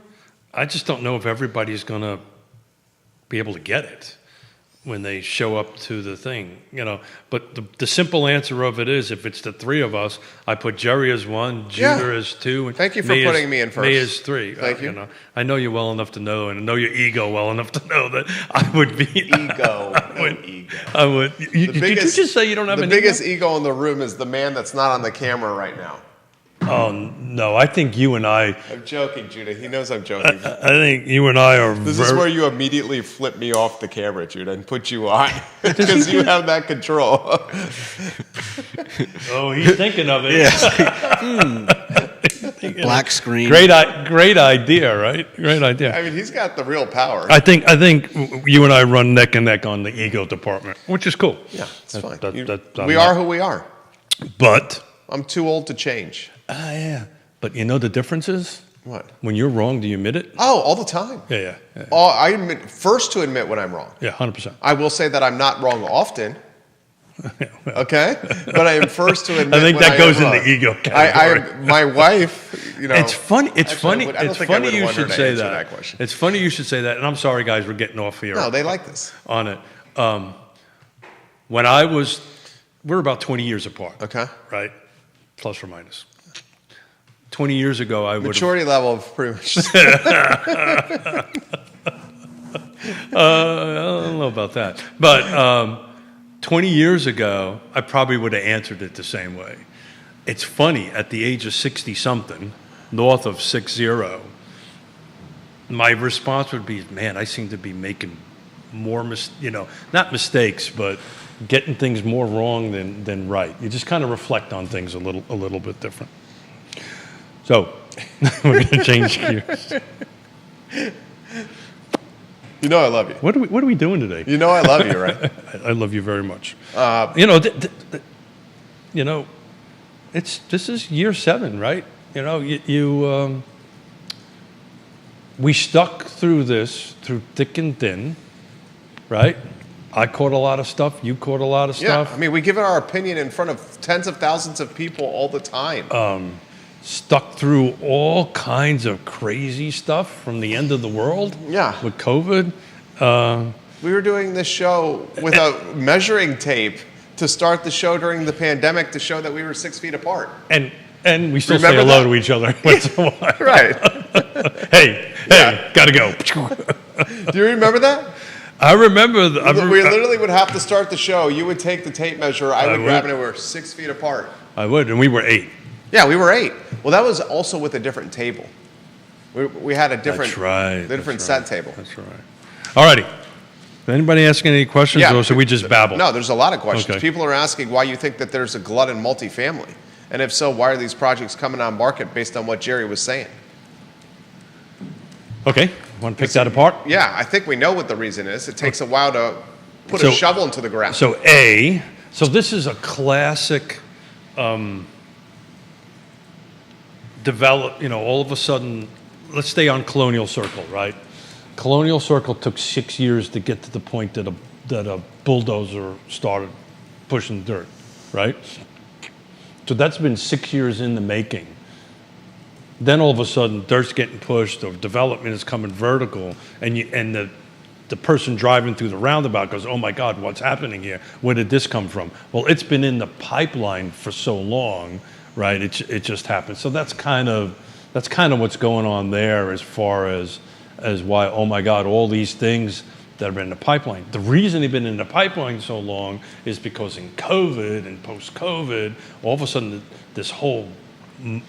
I just don't know if everybody's going to be able to get it when they show up to the thing, But the simple answer of it is, if it's the three of us, I put Jerry as one, Judah as two, and Thank you for putting me in first. Me as three. Thank you. I know you well enough to know, and I know your ego well enough to know that I would be Ego. Ego. I would. Did you just say you don't have the an biggest ego? ego in the room is the man that's not on the camera right now. Oh no, I think you and I. I'm joking, Judah. He knows I'm joking. I think you and I are. This is where you immediately flip me off the camera, Judah, and put you on because you have that control. Oh, he's thinking of it. Black screen. Great idea, right? Great idea. I mean, he's got the real power. I think you and I run neck and neck on the ego department, which is cool. Yeah, it's fine. I'm We not- are who we are. But I'm too old to change. yeah. But you know the difference is What? when you're wrong, do you admit it? Oh, all the time. Yeah. Oh, I admit first to admit when I'm wrong. Yeah, 100%. I will say that I'm not wrong often. Okay, but I am first to admit. I think when that goes am in wrong. the ego category. My wife, It's funny. It's Actually, funny. I don't It's think I funny would you want her should to say answer that. that question. It's funny you should say that. And I'm sorry, guys, we're getting off here. No, they like this. On it. We're about 20 years apart. Okay. Right, plus or minus. 20 years ago, I would. Maturity level of pretty much. I don't know about that, but 20 years ago, I probably would have answered it the same way. It's funny, at the age of 60-something, north of 60, my response would be, man, I seem to be making more, not mistakes, but getting things more wrong than right. You just kind of reflect on things a little bit different. So, we're going to change gears. You know I love you. What are we doing today? You know I love you, right? I love you very much. This is year 7, right? We stuck through this through thick and thin, right? I caught a lot of stuff. You caught a lot of Yeah. stuff. I mean, we give our opinion in front of tens of thousands of people all the time. Stuck through all kinds of crazy stuff from the end of the world. Yeah. With COVID. We were doing this show with a measuring tape to start the show during the pandemic to show that we were 6 feet apart. And we still Remember say hello that? to each other once in a while. Right. Hey, Yeah. gotta go. Do you remember that? I remember. We literally would have to start the show. You would take the tape measure. I would grab it, and we were 6 feet apart. I would, and we were 8. Yeah, we were 8. Well, that was also with a different table. We had a different, That's right. different set table. That's right. All righty. Anybody asking any questions, or should we just babble? No, there's a lot of questions. Okay. People are asking why you think that there's a glut in multifamily. And if so, why are these projects coming on market based on what Jerry was saying? Okay. Want to pick that apart? Yeah, I think we know what the reason is. It takes a while to put So- a shovel into the ground. So this is a classic all of a sudden, let's stay on Colonial Circle, right? Colonial Circle took 6 years to get to the point that a bulldozer started pushing dirt, right? So that's been 6 years in the making. Then all of a sudden, dirt's getting pushed, or development is coming vertical, and the person driving through the roundabout goes, "Oh my God, what's happening here? Where did this come from?" Well, it's been in the pipeline for so long, right? It just happened. So that's kind of what's going on there as far as why, oh my God, all these things that have been in the pipeline. The reason they've been in the pipeline so long is because in COVID and post-COVID, all of a sudden this whole, let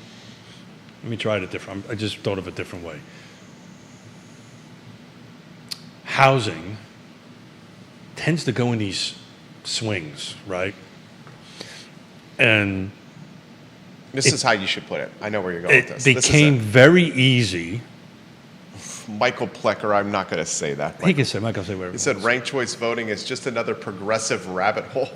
me try it different. I just thought of a different way. Housing tends to go in these swings, right? And This is how you should put it. I know where you're going with It this. became very easy. Michael Plecker, I'm not going to say that. He can say, Michael, say whatever. He said ranked choice voting is just another progressive rabbit hole.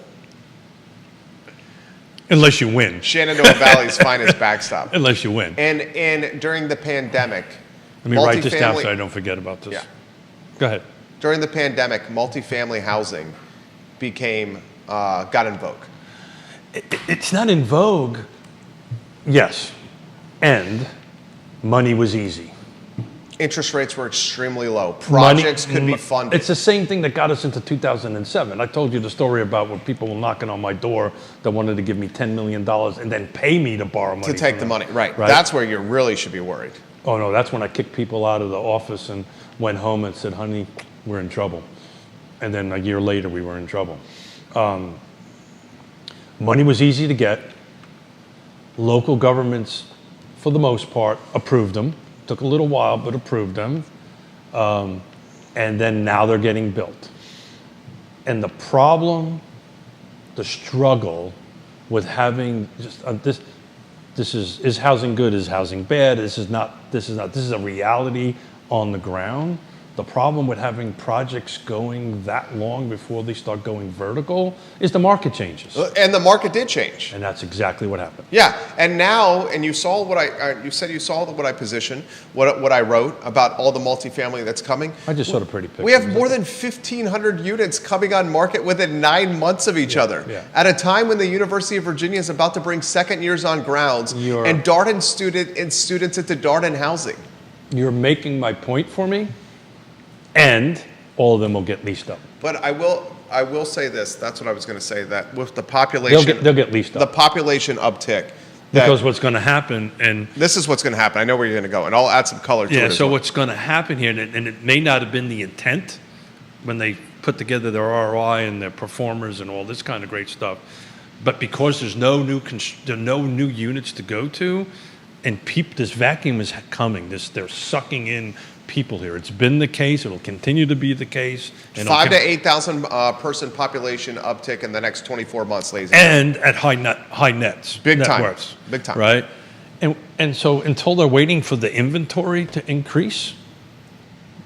Unless you win. Shenandoah Valley's finest backstop. Unless you win. And during the pandemic, Let me write this down multifamily- so I don't forget about this. Yeah. Go ahead. During the pandemic, multifamily housing got in vogue. It's not in vogue. Yes. And money was easy. Interest rates were extremely low. Projects could be funded. It's the same thing that got us into 2007. I told you the story about when people were knocking on my door that wanted to give me $10 million and then pay me to borrow money. To take the money, right. That's where you really should be worried. Oh, no, that's when I kicked people out of the office and went home and said, honey, we're in trouble. And then a year later, we were in trouble. Money was easy to get. Local governments, for the most part, approved them. Took a little while, but approved them. And then now they're getting built. And the problem, the struggle with having just this is housing good, is housing bad, this is a reality on the ground. The problem with having projects going that long before they start going vertical is the market changes. And the market did change. And that's exactly what happened. Yeah, and now, and you saw you said you saw what I positioned, what I wrote about all the multifamily that's coming. I just saw the pretty picture. We have more than 1,500 units coming on market within 9 months of each other. Yeah. At a time when the University of Virginia is about to bring second years on grounds and Darden students into Darden housing. You're making my point for me, and all of them will get leased up. But I will say this. That's what I was going to say. That with the population, they'll get leased up. The population uptick. Because what's going to happen, and this is what's going to happen. I know where you're going to go, and I'll add some color to it. yeah. as So well. what's going to happen here, and it may not have been the intent when they put together their ROI and their performers and all this kind of great stuff, but because there's no new units to go to, and this vacuum is coming. They're sucking in people here. It's been the case. It'll continue to be the case. 5,000 to 8,000 person population uptick in the next 24 months, ladies. And at high nets, Big net time. worths, Big time. right? And so until they're waiting for the inventory to increase,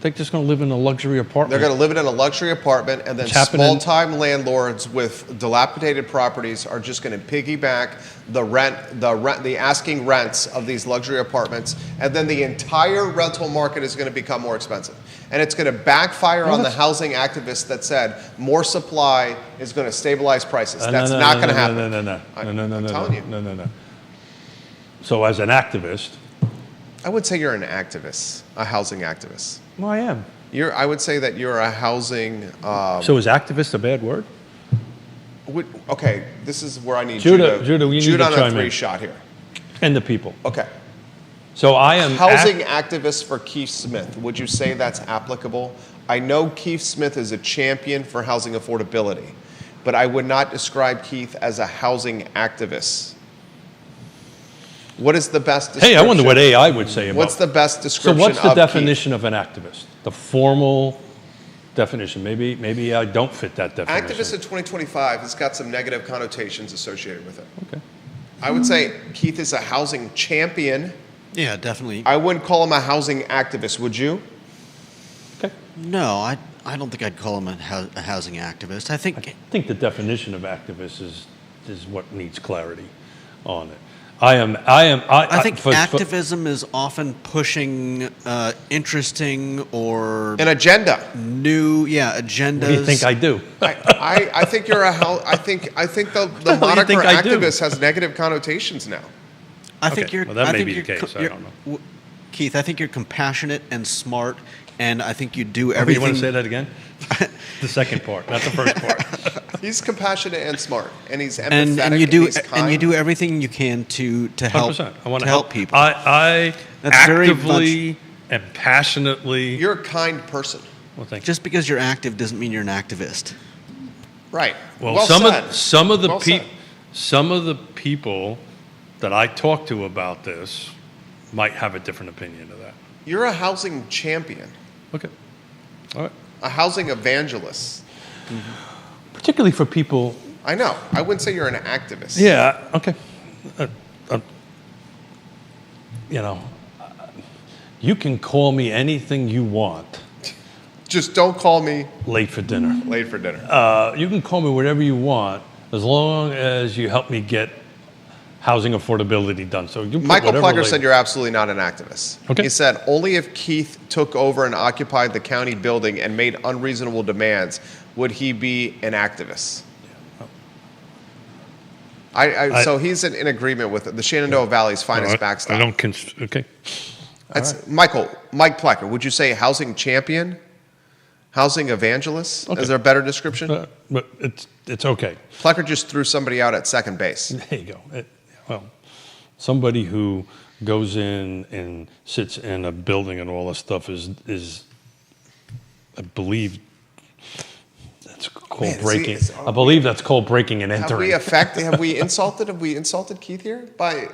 they're just going to live in a luxury apartment. They're going to live in a luxury apartment, and then small-time landlords with dilapidated properties are just going to piggyback the asking rents of these luxury apartments, and then the entire rental market is going to become more expensive. And it's going to backfire on the housing activists that said more supply is going to stabilize prices. That's not going to happen. I'm telling you. No. So as an activist, I would say you're an activist, a housing activist. well, I am. I would say that you're a housing. So is activist a bad word? Okay, this is where I need Judah, we need Judah to on chime a 3 in. shot here. And the people. Okay. So I am Housing activist for Keith Smith. Would you say that's applicable? I know Keith Smith is a champion for housing affordability, but I would not describe Keith as a housing activist. What is the best description? Hey, I wonder what AI would say about. What's the best So description what's the of definition of an activist? The formal definition. Maybe I don't fit that Keith? definition. Activist in 2025 has got some negative connotations associated with it. Okay. I would say Keith is a housing champion. Yeah, definitely. I wouldn't call him a housing activist, would you? Okay. No, I don't think I'd call him a housing activist. I think I think the definition of activist is what needs clarity on it. I think activism is often pushing interesting or An agenda. new, agendas. What do you think I do? I think you're I think the do you moniker think I do? activist has negative connotations now. I think Okay, you're. well, that I may think be you're the case, I you're- don't know. Keith, I think you're compassionate and smart, and I think you do You everything. want to say that again? The second part, not the first part. He's compassionate and smart, and he's empathetic, and you do he's kind. and you do everything you can to help 100%. I want to help people. I That's very actively and passionately. You're a kind person. Well, thank you. Just because you're active doesn't mean you're an activist. Right. Well, said. some of Well said. the people that I talk to about this might have a different opinion of that. You're a housing champion, Okay. All right. a housing evangelist. Particularly for people. I know. I wouldn't say you're an activist. Yeah. Okay. you know, you can call me anything you want. Just don't call me Late for dinner. late for dinner. You can call me whatever you want as long as you help me get housing affordability done. So you Michael Plecker said you're absolutely not an activist. Okay. He said, only if Keith took over and occupied the county building and made unreasonable demands would he be an activist. So he's in agreement with the Shenandoah Valley's finest backstop. I don't okay. That's Mike Plecker, would you say housing champion? Housing evangelist? Okay. Is there a better description? But it's okay. Plecker just threw somebody out at second base. There you go. Well, somebody who goes in and sits in a building and all that stuff is I believe that's called breaking. I believe that's called breaking and entering. Have we insulted Keith here by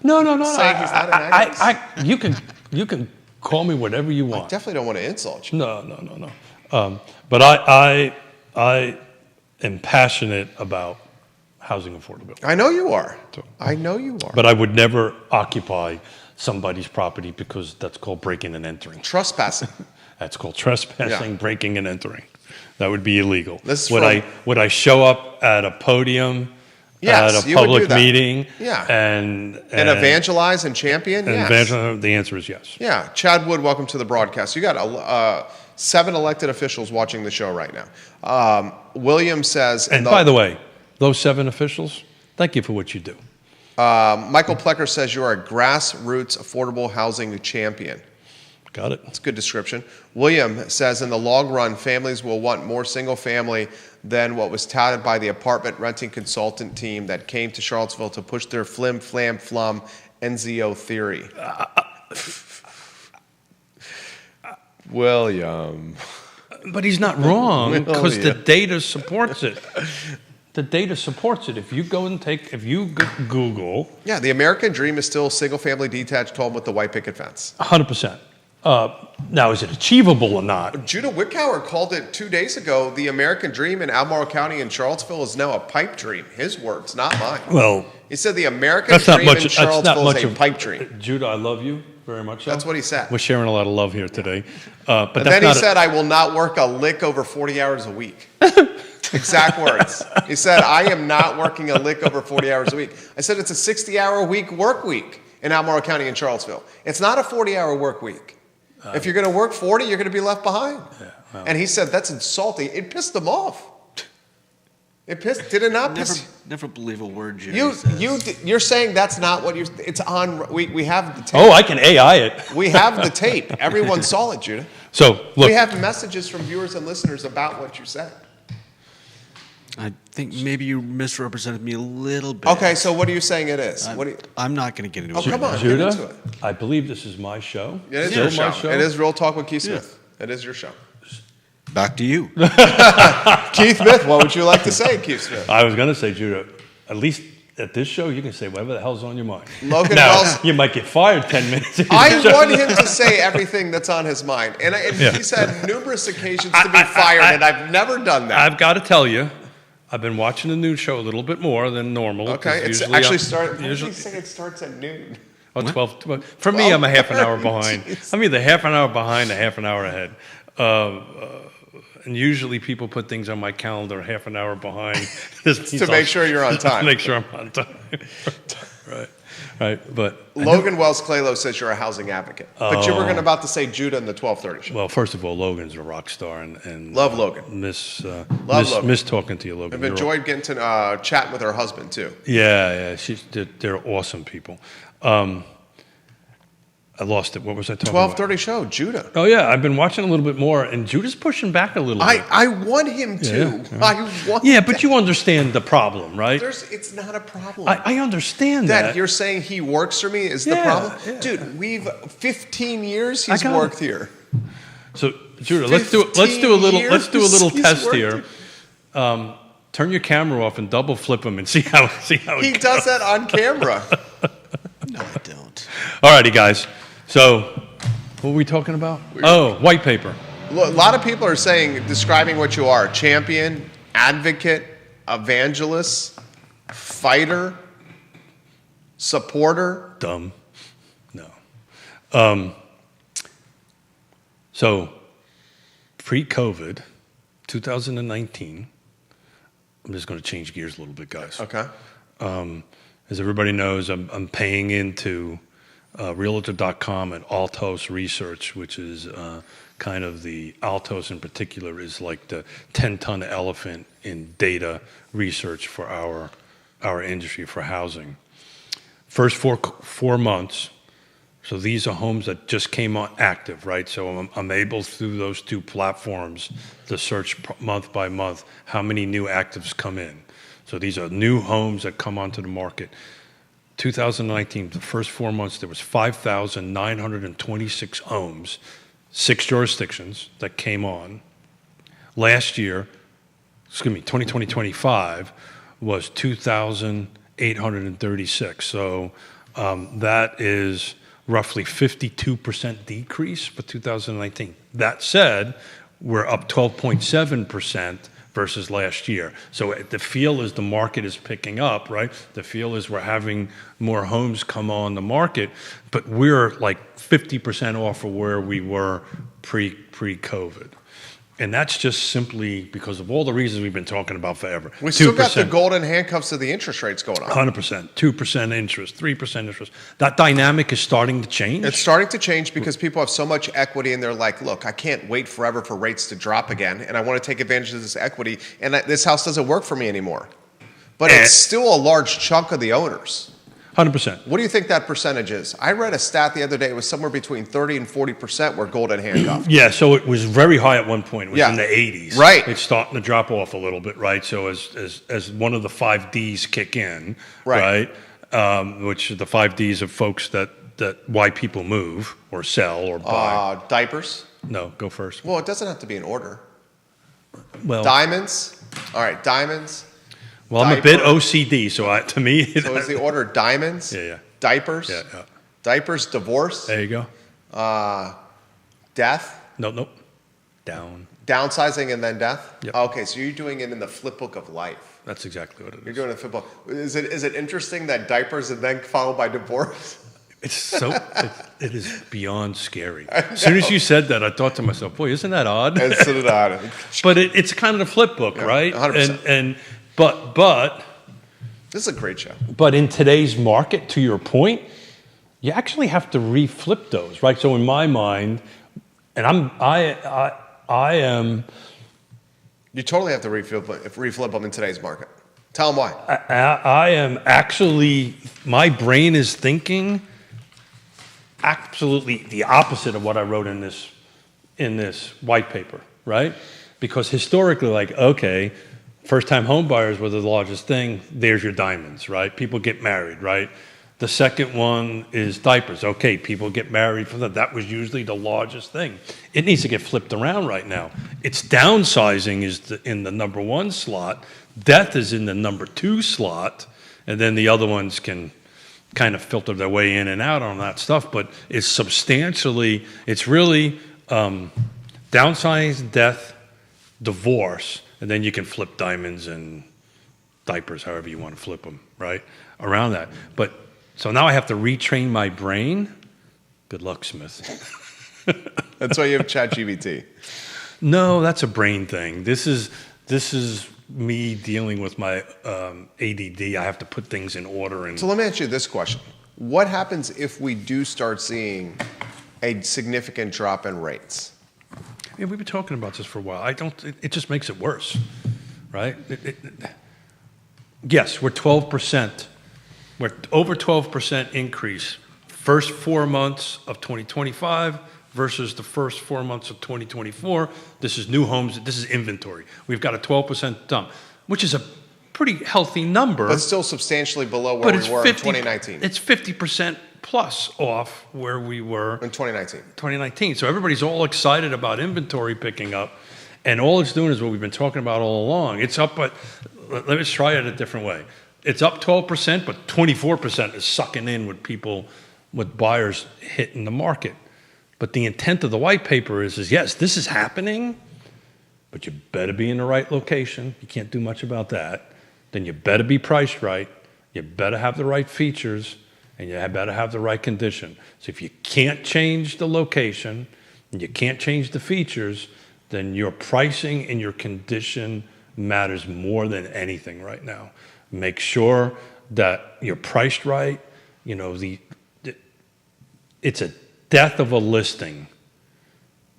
No. saying he's not an activist? You can call me whatever you want. I definitely don't want to insult you. No. But I am passionate about housing affordability. I know you are. I know you are. But I would never occupy somebody's property because that's called breaking and entering. Trespassing. That's called trespassing, breaking and entering. That would be illegal. Would I show up at a podium Yes, at a you would do public that. meeting and evangelize and champion? Yes. The answer is yes. Yeah. Chad Wood, welcome to the broadcast. You got 7 elected officials watching the show right now. William says... And by the way, those 7 officials, thank you for what you do. Michael Plecker says you're a grassroots affordable housing champion. Got it. That's a good description. William says in the long run, families will want more single family than what was touted by the apartment renting consultant team that came to Charlottesville to push their flim, flam, flum, NZO theory. William. But he's not wrong because the data supports it. The data supports it. If you Google. Yeah, the American dream is still single family detached home with the white picket fence. 100%. Now, is it achievable or not? Judah Wickower called it 2 days ago. The American dream in Albemarle County and Charlottesville is now a pipe dream. His words, not mine. Well, he said the American dream in Charlottesville is a pipe dream. Judah, I love you very much. That's what he said. We're sharing a lot of love here today. But then he said, I will not work a lick over 40 hours a week. Exact words. He said, I am not working a lick over 40 hours a week. I said, it's a 60-hour-a-week work week in Albemarle County and Charlottesville. It's not a 40-hour work week. If you're going to work 40, you're going to be left behind. Yeah, well. And he said, that's insulting. It pissed him off. Did it not piss? Never believe a word Jerry says. You're saying that's not what it's on. We have the tape. Oh, I can AI it. We have the tape. Everyone saw it, Judah. So, look. We have messages from viewers and listeners about what you said. I think maybe you misrepresented me a little bit. Okay, so what are you saying it is? I'm not going to get into it. Oh, come on, Judah, get into it. I believe this is my show. It is your show. It is Real Talk with Keith Smith. It is your show. Back to you. Keith Smith, what would you like to say, Keith Smith? I was going to say, Judah, at least at this show, you can say whatever the hell's on your mind. Logan now, Wells, you might get fired 10 minutes. I want him to say everything that's on his mind. And he's had numerous occasions to be fired, and I've never done that. I've got to tell you, I've been watching the news show a little bit more than normal. Okay, it's actually starts. Why do you say it starts at noon? Oh, 12. For me, I'm a half an hour behind. I'm either half an hour behind or half an hour ahead. And usually people put things on my calendar half an hour behind. To make sure you're on time. To make sure I'm on time. Right. But Logan Wells Claylow says you're a housing advocate. But you were about to say Judah in the 12:30 show. Well, first of all, Logan's a rock star. And love Logan. Miss Logan. Miss talking to you, Logan. I've enjoyed getting to chat with her husband, too. Yeah. They're awesome people. I lost it. What was I talking about? 12:30 show, Judah. Oh, yeah. I've been watching a little bit more, and Judah's pushing back a little bit. I want him to. Yeah, but you understand the problem, right? It's not a problem. I understand that. You're saying he works for me is the problem? Yeah. Dude, we've 15 years he's worked here. So, Judah, let's do a little test here. Turn your camera off and double flip him and see how it goes. He does that on camera. No, I don't. All righty, guys. So, what were we talking about? White paper. A lot of people are describing what you are: champion, advocate, evangelist, fighter, supporter. Dumb. No. So pre-COVID, 2019, I'm just going to change gears a little bit, guys. Okay. As everybody knows, I'm paying into Realtor.com and Altos Research, which is kind of the Altos in particular is like the 10-ton elephant in data research for our industry for housing. First four months, so these are homes that just came on active, right? So I'm able through those two platforms to search month by month how many new actives come in. So these are new homes that come onto the market. 2019, the first 4 months, there was 5,926 homes, 6 jurisdictions that came on. Last year, 2025 was 2,836. So that is roughly 52% decrease for 2019. That said, we're up 12.7% versus last year. So the feel is the market is picking up, right? The feel is we're having more homes come on the market, but we're like 50% off of where we were pre-COVID. And that's just simply because of all the reasons we've been talking about forever. We still got the golden handcuffs of the interest rates going on. 100%, 2% interest, 3% interest. That dynamic is starting to change. It's starting to change because people have so much equity and they're like, look, I can't wait forever for rates to drop again. And I want to take advantage of this equity. And this house doesn't work for me anymore. But it's still a large chunk of the owners. 100%. What do you think that percentage is? I read a stat the other day. It was somewhere between 30 and 40% were golden handcuffed. Yeah, so it was very high at one point. It was in the 80s. Right. It's starting to drop off a little bit, right? So as one of the 5 Ds kick in, right? Which the 5 Ds of folks that why people move or sell or buy. Diapers? No, go first. Well, it doesn't have to be in order. Well, diamonds? All right, diamonds. Well, I'm a bit OCD, so to me... So is the order diamonds? Yeah. Diapers? Yeah. Diapers, divorce? There you go. Death? Nope. Downsizing and then death? Yep. Okay, so you're doing it in the flip book of life. That's exactly what it is. You're doing a flip book. Is it interesting that diapers and then followed by divorce? It's so... it is beyond scary. As soon as you said that, I thought to myself, boy, isn't that odd? It's odd. But it's kind of the flip book, right? 100%. But this is a great show. But in today's market, to your point, you actually have to reflip those, right? So in my mind, and I am. You totally have to reflip them in today's market. Tell them why. I am actually. My brain is thinking absolutely the opposite of what I wrote in this white paper, right? Because historically, like, okay. First-time home buyers were the largest thing. There's your diamonds, right? People get married, right? The second one is diapers. Okay, people get married from that. That was usually the largest thing. It needs to get flipped around right now. It's downsizing is in the number 1 slot. Death is in the number 2 slot. And then the other ones can kind of filter their way in and out on that stuff. But it's really downsizing, death, divorce. And then you can flip diamonds and diapers, however you want to flip them, right? Around that. But so now I have to retrain my brain. Good luck, Smith. That's why you have ChatGPT. No, that's a brain thing. This is me dealing with my ADD. I have to put things in order. So let me ask you this question. What happens if we do start seeing a significant drop in rates? Yeah, we've been talking about this for a while. It just makes it worse, right? Yes, we're 12%. We're over 12% increase. First 4 months of 2025 versus the first 4 months of 2024. This is new homes. This is inventory. We've got a 12% dump, which is a pretty healthy number. But still substantially below where we were in 2019. It's 50% plus off where we were in 2019. So everybody's all excited about inventory picking up, and all it's doing is what we've been talking about all along. It's up, but let me try it a different way. It's up 12%, but 24% is sucking in with buyers hitting the market. But the intent of the white paper is yes, this is happening, but you better be in the right location. You can't do much about that. Then you better be priced right. You better have the right features. and you better have the right condition. So if you can't change the location and you can't change the features, then your pricing and your condition matters more than anything right now. Make sure that you're priced right. You know, it's a death of a listing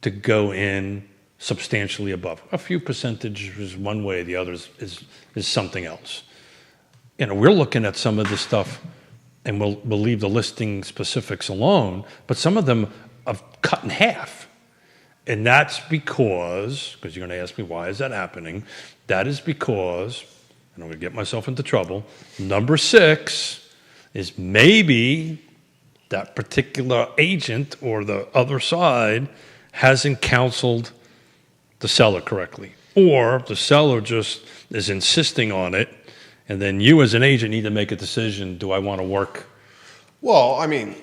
to go in substantially above. A few percentage is one way, the other is something else. You know, we're looking at some of this stuff, and we'll leave the listing specifics alone, but some of them are cut in half. And that's because you're going to ask me, why is that happening? That is because, and I'm going to get myself into trouble, number 6 is maybe that particular agent or the other side hasn't counseled the seller correctly. Or the seller just is insisting on it, and then you as an agent need to make a decision, do I want to work? Well, I mean,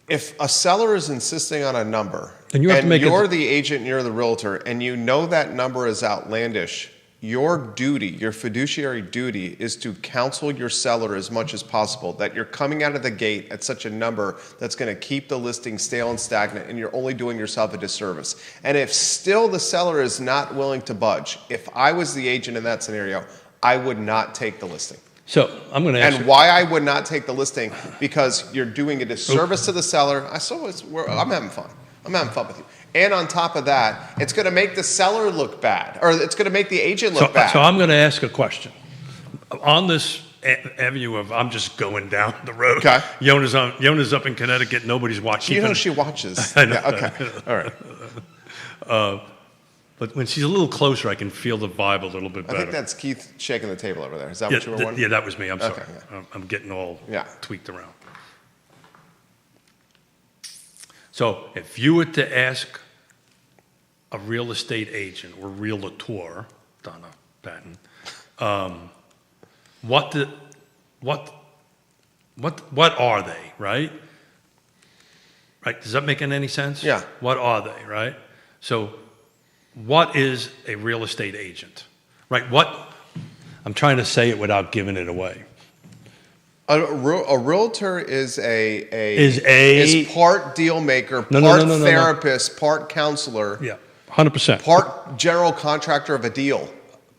if a seller is insisting on a number, and you're the agent and you're the realtor, and you know that number is outlandish, your duty, your fiduciary duty, is to counsel your seller as much as possible that you're coming out of the gate at such a number that's going to keep the listing stale and stagnant, and you're only doing yourself a disservice. And if still the seller is not willing to budge, if I was the agent in that scenario, I would not take the listing. So I'm going to ask and why I would not take the listing, because you're doing a disservice to the seller. I'm having fun. I'm having fun with you. And on top of that, it's going to make the seller look bad, or it's going to make the agent look bad. So I'm going to ask a question. On this avenue of I'm just going down the road. Okay. Yona's up in Connecticut. Nobody's watching. You know she watches. I know. Yeah, okay. All right. But when she's a little closer, I can feel the vibe a little bit better. I think that's Keith shaking the table over there. Is that what you were wondering? Yeah, that was me. I'm sorry. Okay, yeah. I'm getting all tweaked around. So if you were to ask a real estate agent or realtor, Donna Patton, what are they, right? Right? Does that make any sense? Yeah. What are they, right? So what is a real estate agent, right? I'm trying to say it without giving it away. A realtor is part deal maker, part therapist, part counselor. Yeah, 100%. Part general contractor of a deal.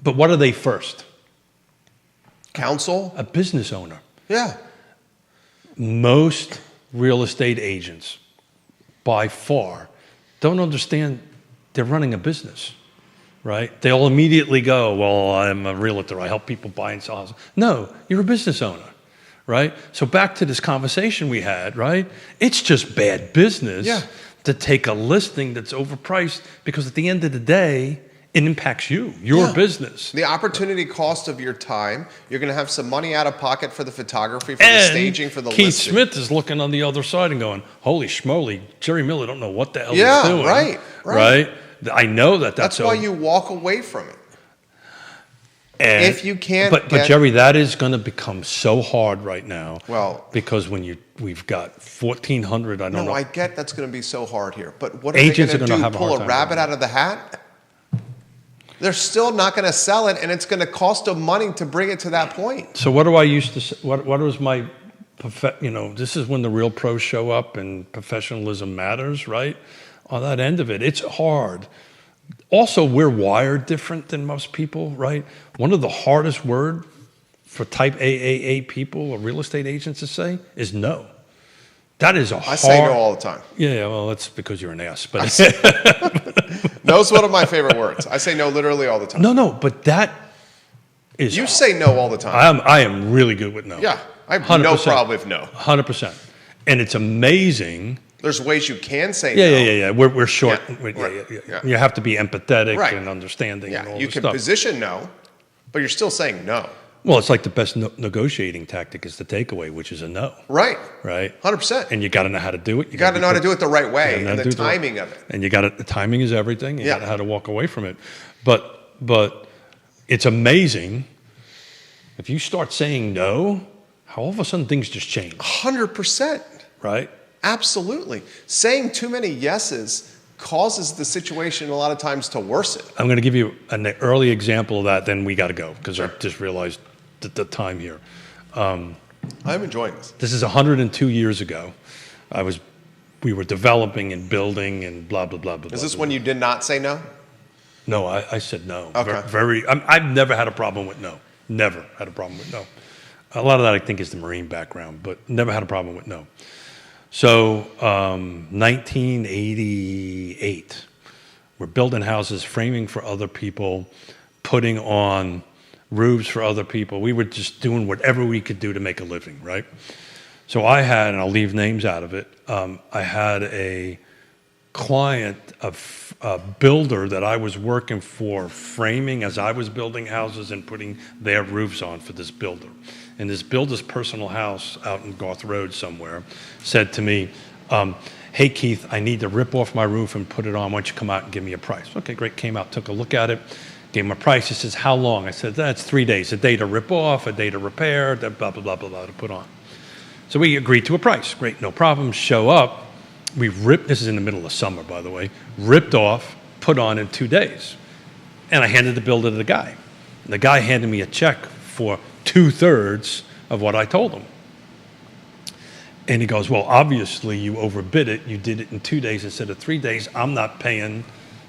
But what are they first? Counsel? A business owner. Yeah. Most real estate agents, by far, don't understand they're running a business, right? They'll immediately go, well, I'm a realtor. I help people buy and sell houses. No, you're a business owner, right? So back to this conversation we had, right? It's just bad business to take a listing that's overpriced, because at the end of the day, it impacts your business. The opportunity cost of your time. You're going to have some money out of pocket for the photography, for the staging, for the Keith listing. Smith is looking on the other side and going, holy schmoly, Jerry Miller don't know what the hell he's doing. Right? I know that's why you walk away from it. And if you can't, but Jerry, that is going to become so hard right now. Well, because we've got 1,400. I don't know. No, I get that's going to be so hard here. But what are they going to do? Pull a rabbit out of the hat? They're still not going to sell it, and it's going to cost them money to bring it to that point. So what do I used to say? What was my, this is when the real pros show up and professionalism matters, right? On that end of it, it's hard. Also, we're wired different than most people, right? One of the hardest words for type AAA people or real estate agents to say is no. That is I say no all the time. Yeah, well, that's because you're an ass. But no's one of my favorite words. I say no literally all the time. No, but that is... You say no all the time. I am really good with no. Yeah, I have no problem with no. 100%. And it's amazing... There's ways you can say no. Yeah. We're short. Yeah. You have to be empathetic and understanding and all you this can stuff. Position no, but you're still saying no. Well, it's like the best negotiating tactic is the takeaway, which is a no. Right. 100%. And you got to know how to do it. You got to know how to do it the right way, and the timing of it. And the timing is everything. You got to know how to walk away from it. But it's amazing if you start saying no, how all of a sudden things just change. 100%. Right. Absolutely. Saying too many yeses causes the situation a lot of times to worsen. I'm going to give you an early example of that, then we got to go, because I just realized the time here. I'm enjoying this. This is 102 years ago. We were developing and building and blah, blah, blah, blah. Is this blah, when blah. you did not say no? No, I said no. Okay. I've never had a problem with no. Never had a problem with no. A lot of that I think is the Marine background, but never had a problem with no. So 1988, we're building houses, framing for other people, putting on roofs for other people. We were just doing whatever we could do to make a living, right? So I had, and I'll leave names out of it, I had a client, a builder that I was working for, framing as I was building houses and putting their roofs on for this builder. And this builder's personal house out in Garth Road somewhere said to me, hey, Keith, I need to rip off my roof and put it on. Why don't you come out and give me a price? Okay, great. Came out, took a look at it, gave him a price. He says, how long? I said, that's 3 days. A day to rip off, a day to repair, blah, blah, blah, blah, blah, to put on. So we agreed to a price. Great, no problem. Show up. We ripped, this is in the middle of summer, by the way, ripped off, put on in 2 days. And I handed the builder to the guy. And the guy handed me a check for 2/3 of what I told him. And he goes, well, obviously you overbid it. You did it in 2 days instead of 3 days. I'm not paying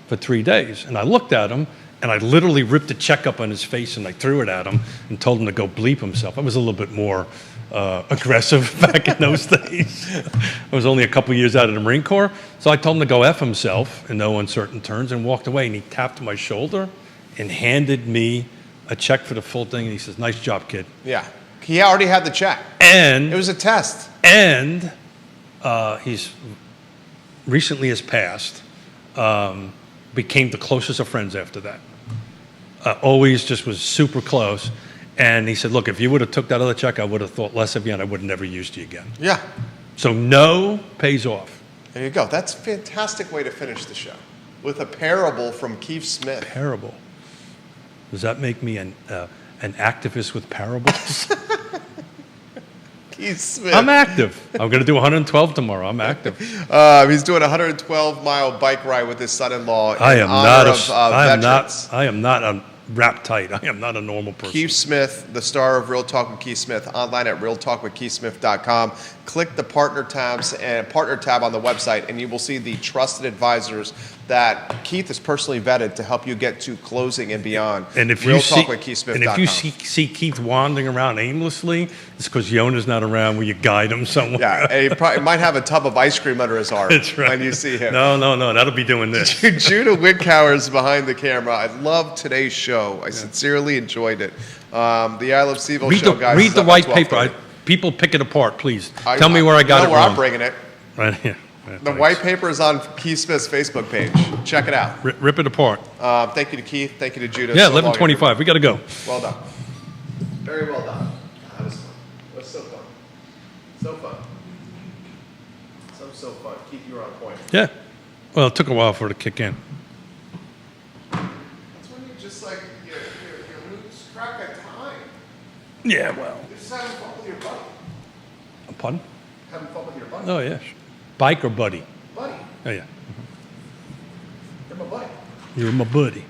for 3 days. And I looked at him, and I literally ripped the check up on his face, and I threw it at him and told him to go bleep himself. I was a little bit more aggressive back in those days. I was only a couple years out of the Marine Corps. So I told him to go F himself in no uncertain terms and walked away. And he tapped my shoulder and handed me a check for the full thing. And he says, nice job, kid. Yeah. He already had the check. And it was a test. And he's recently has passed, became the closest of friends after that. Always just was super close. And he said, look, if you would have took that other check, I would have thought less of you and I would have never used you again. Yeah. So no pays off. There you go. That's a fantastic way to finish the show. With a parable from Keith Smith. Parable. Does that make me an activist with parables? Keith Smith. I'm active. I'm going to do 112 tomorrow. I'm active. He's doing a 112-mile bike ride with his son-in-law in honor of veterans. I am not a wrap tight. I am not a normal person. Keith Smith, the star of Real Talk with Keith Smith, online at realtalkwithkeithsmith.com. Click the partner tab on the website, and you will see the trusted advisors that Keith has personally vetted to help you get to closing and beyond. And if you see Keith wandering around aimlessly, it's because Yona's not around where you guide him somewhere. Yeah, and he probably might have a tub of ice cream under his arm. That's right. When you see him. No, that'll be doing this. Judah Wickower is behind the camera. I love today's show. I sincerely enjoyed it. The I Love CVille show, guys. Read the white paper. People pick it apart, please. Tell me where I got it wrong. Where I'm bringing it. Right here. Yeah, the white paper is on Keith Smith's Facebook page. Check it out. Rip it apart. Thank you to Keith. Thank you to Judah. Yeah, 11:25. We got to go. Well done. Very well done. That was fun. That was so fun. So fun. So fun. Keith, you were on point. Yeah. Well, it took a while for it to kick in. That's when you just like, you lose track of time. Yeah, well. You're just having fun with your buddy. Pardon? Having fun with your buddy. Oh, yeah. Bike or buddy? Buddy. Oh, yeah. You're my buddy. You're my buddy.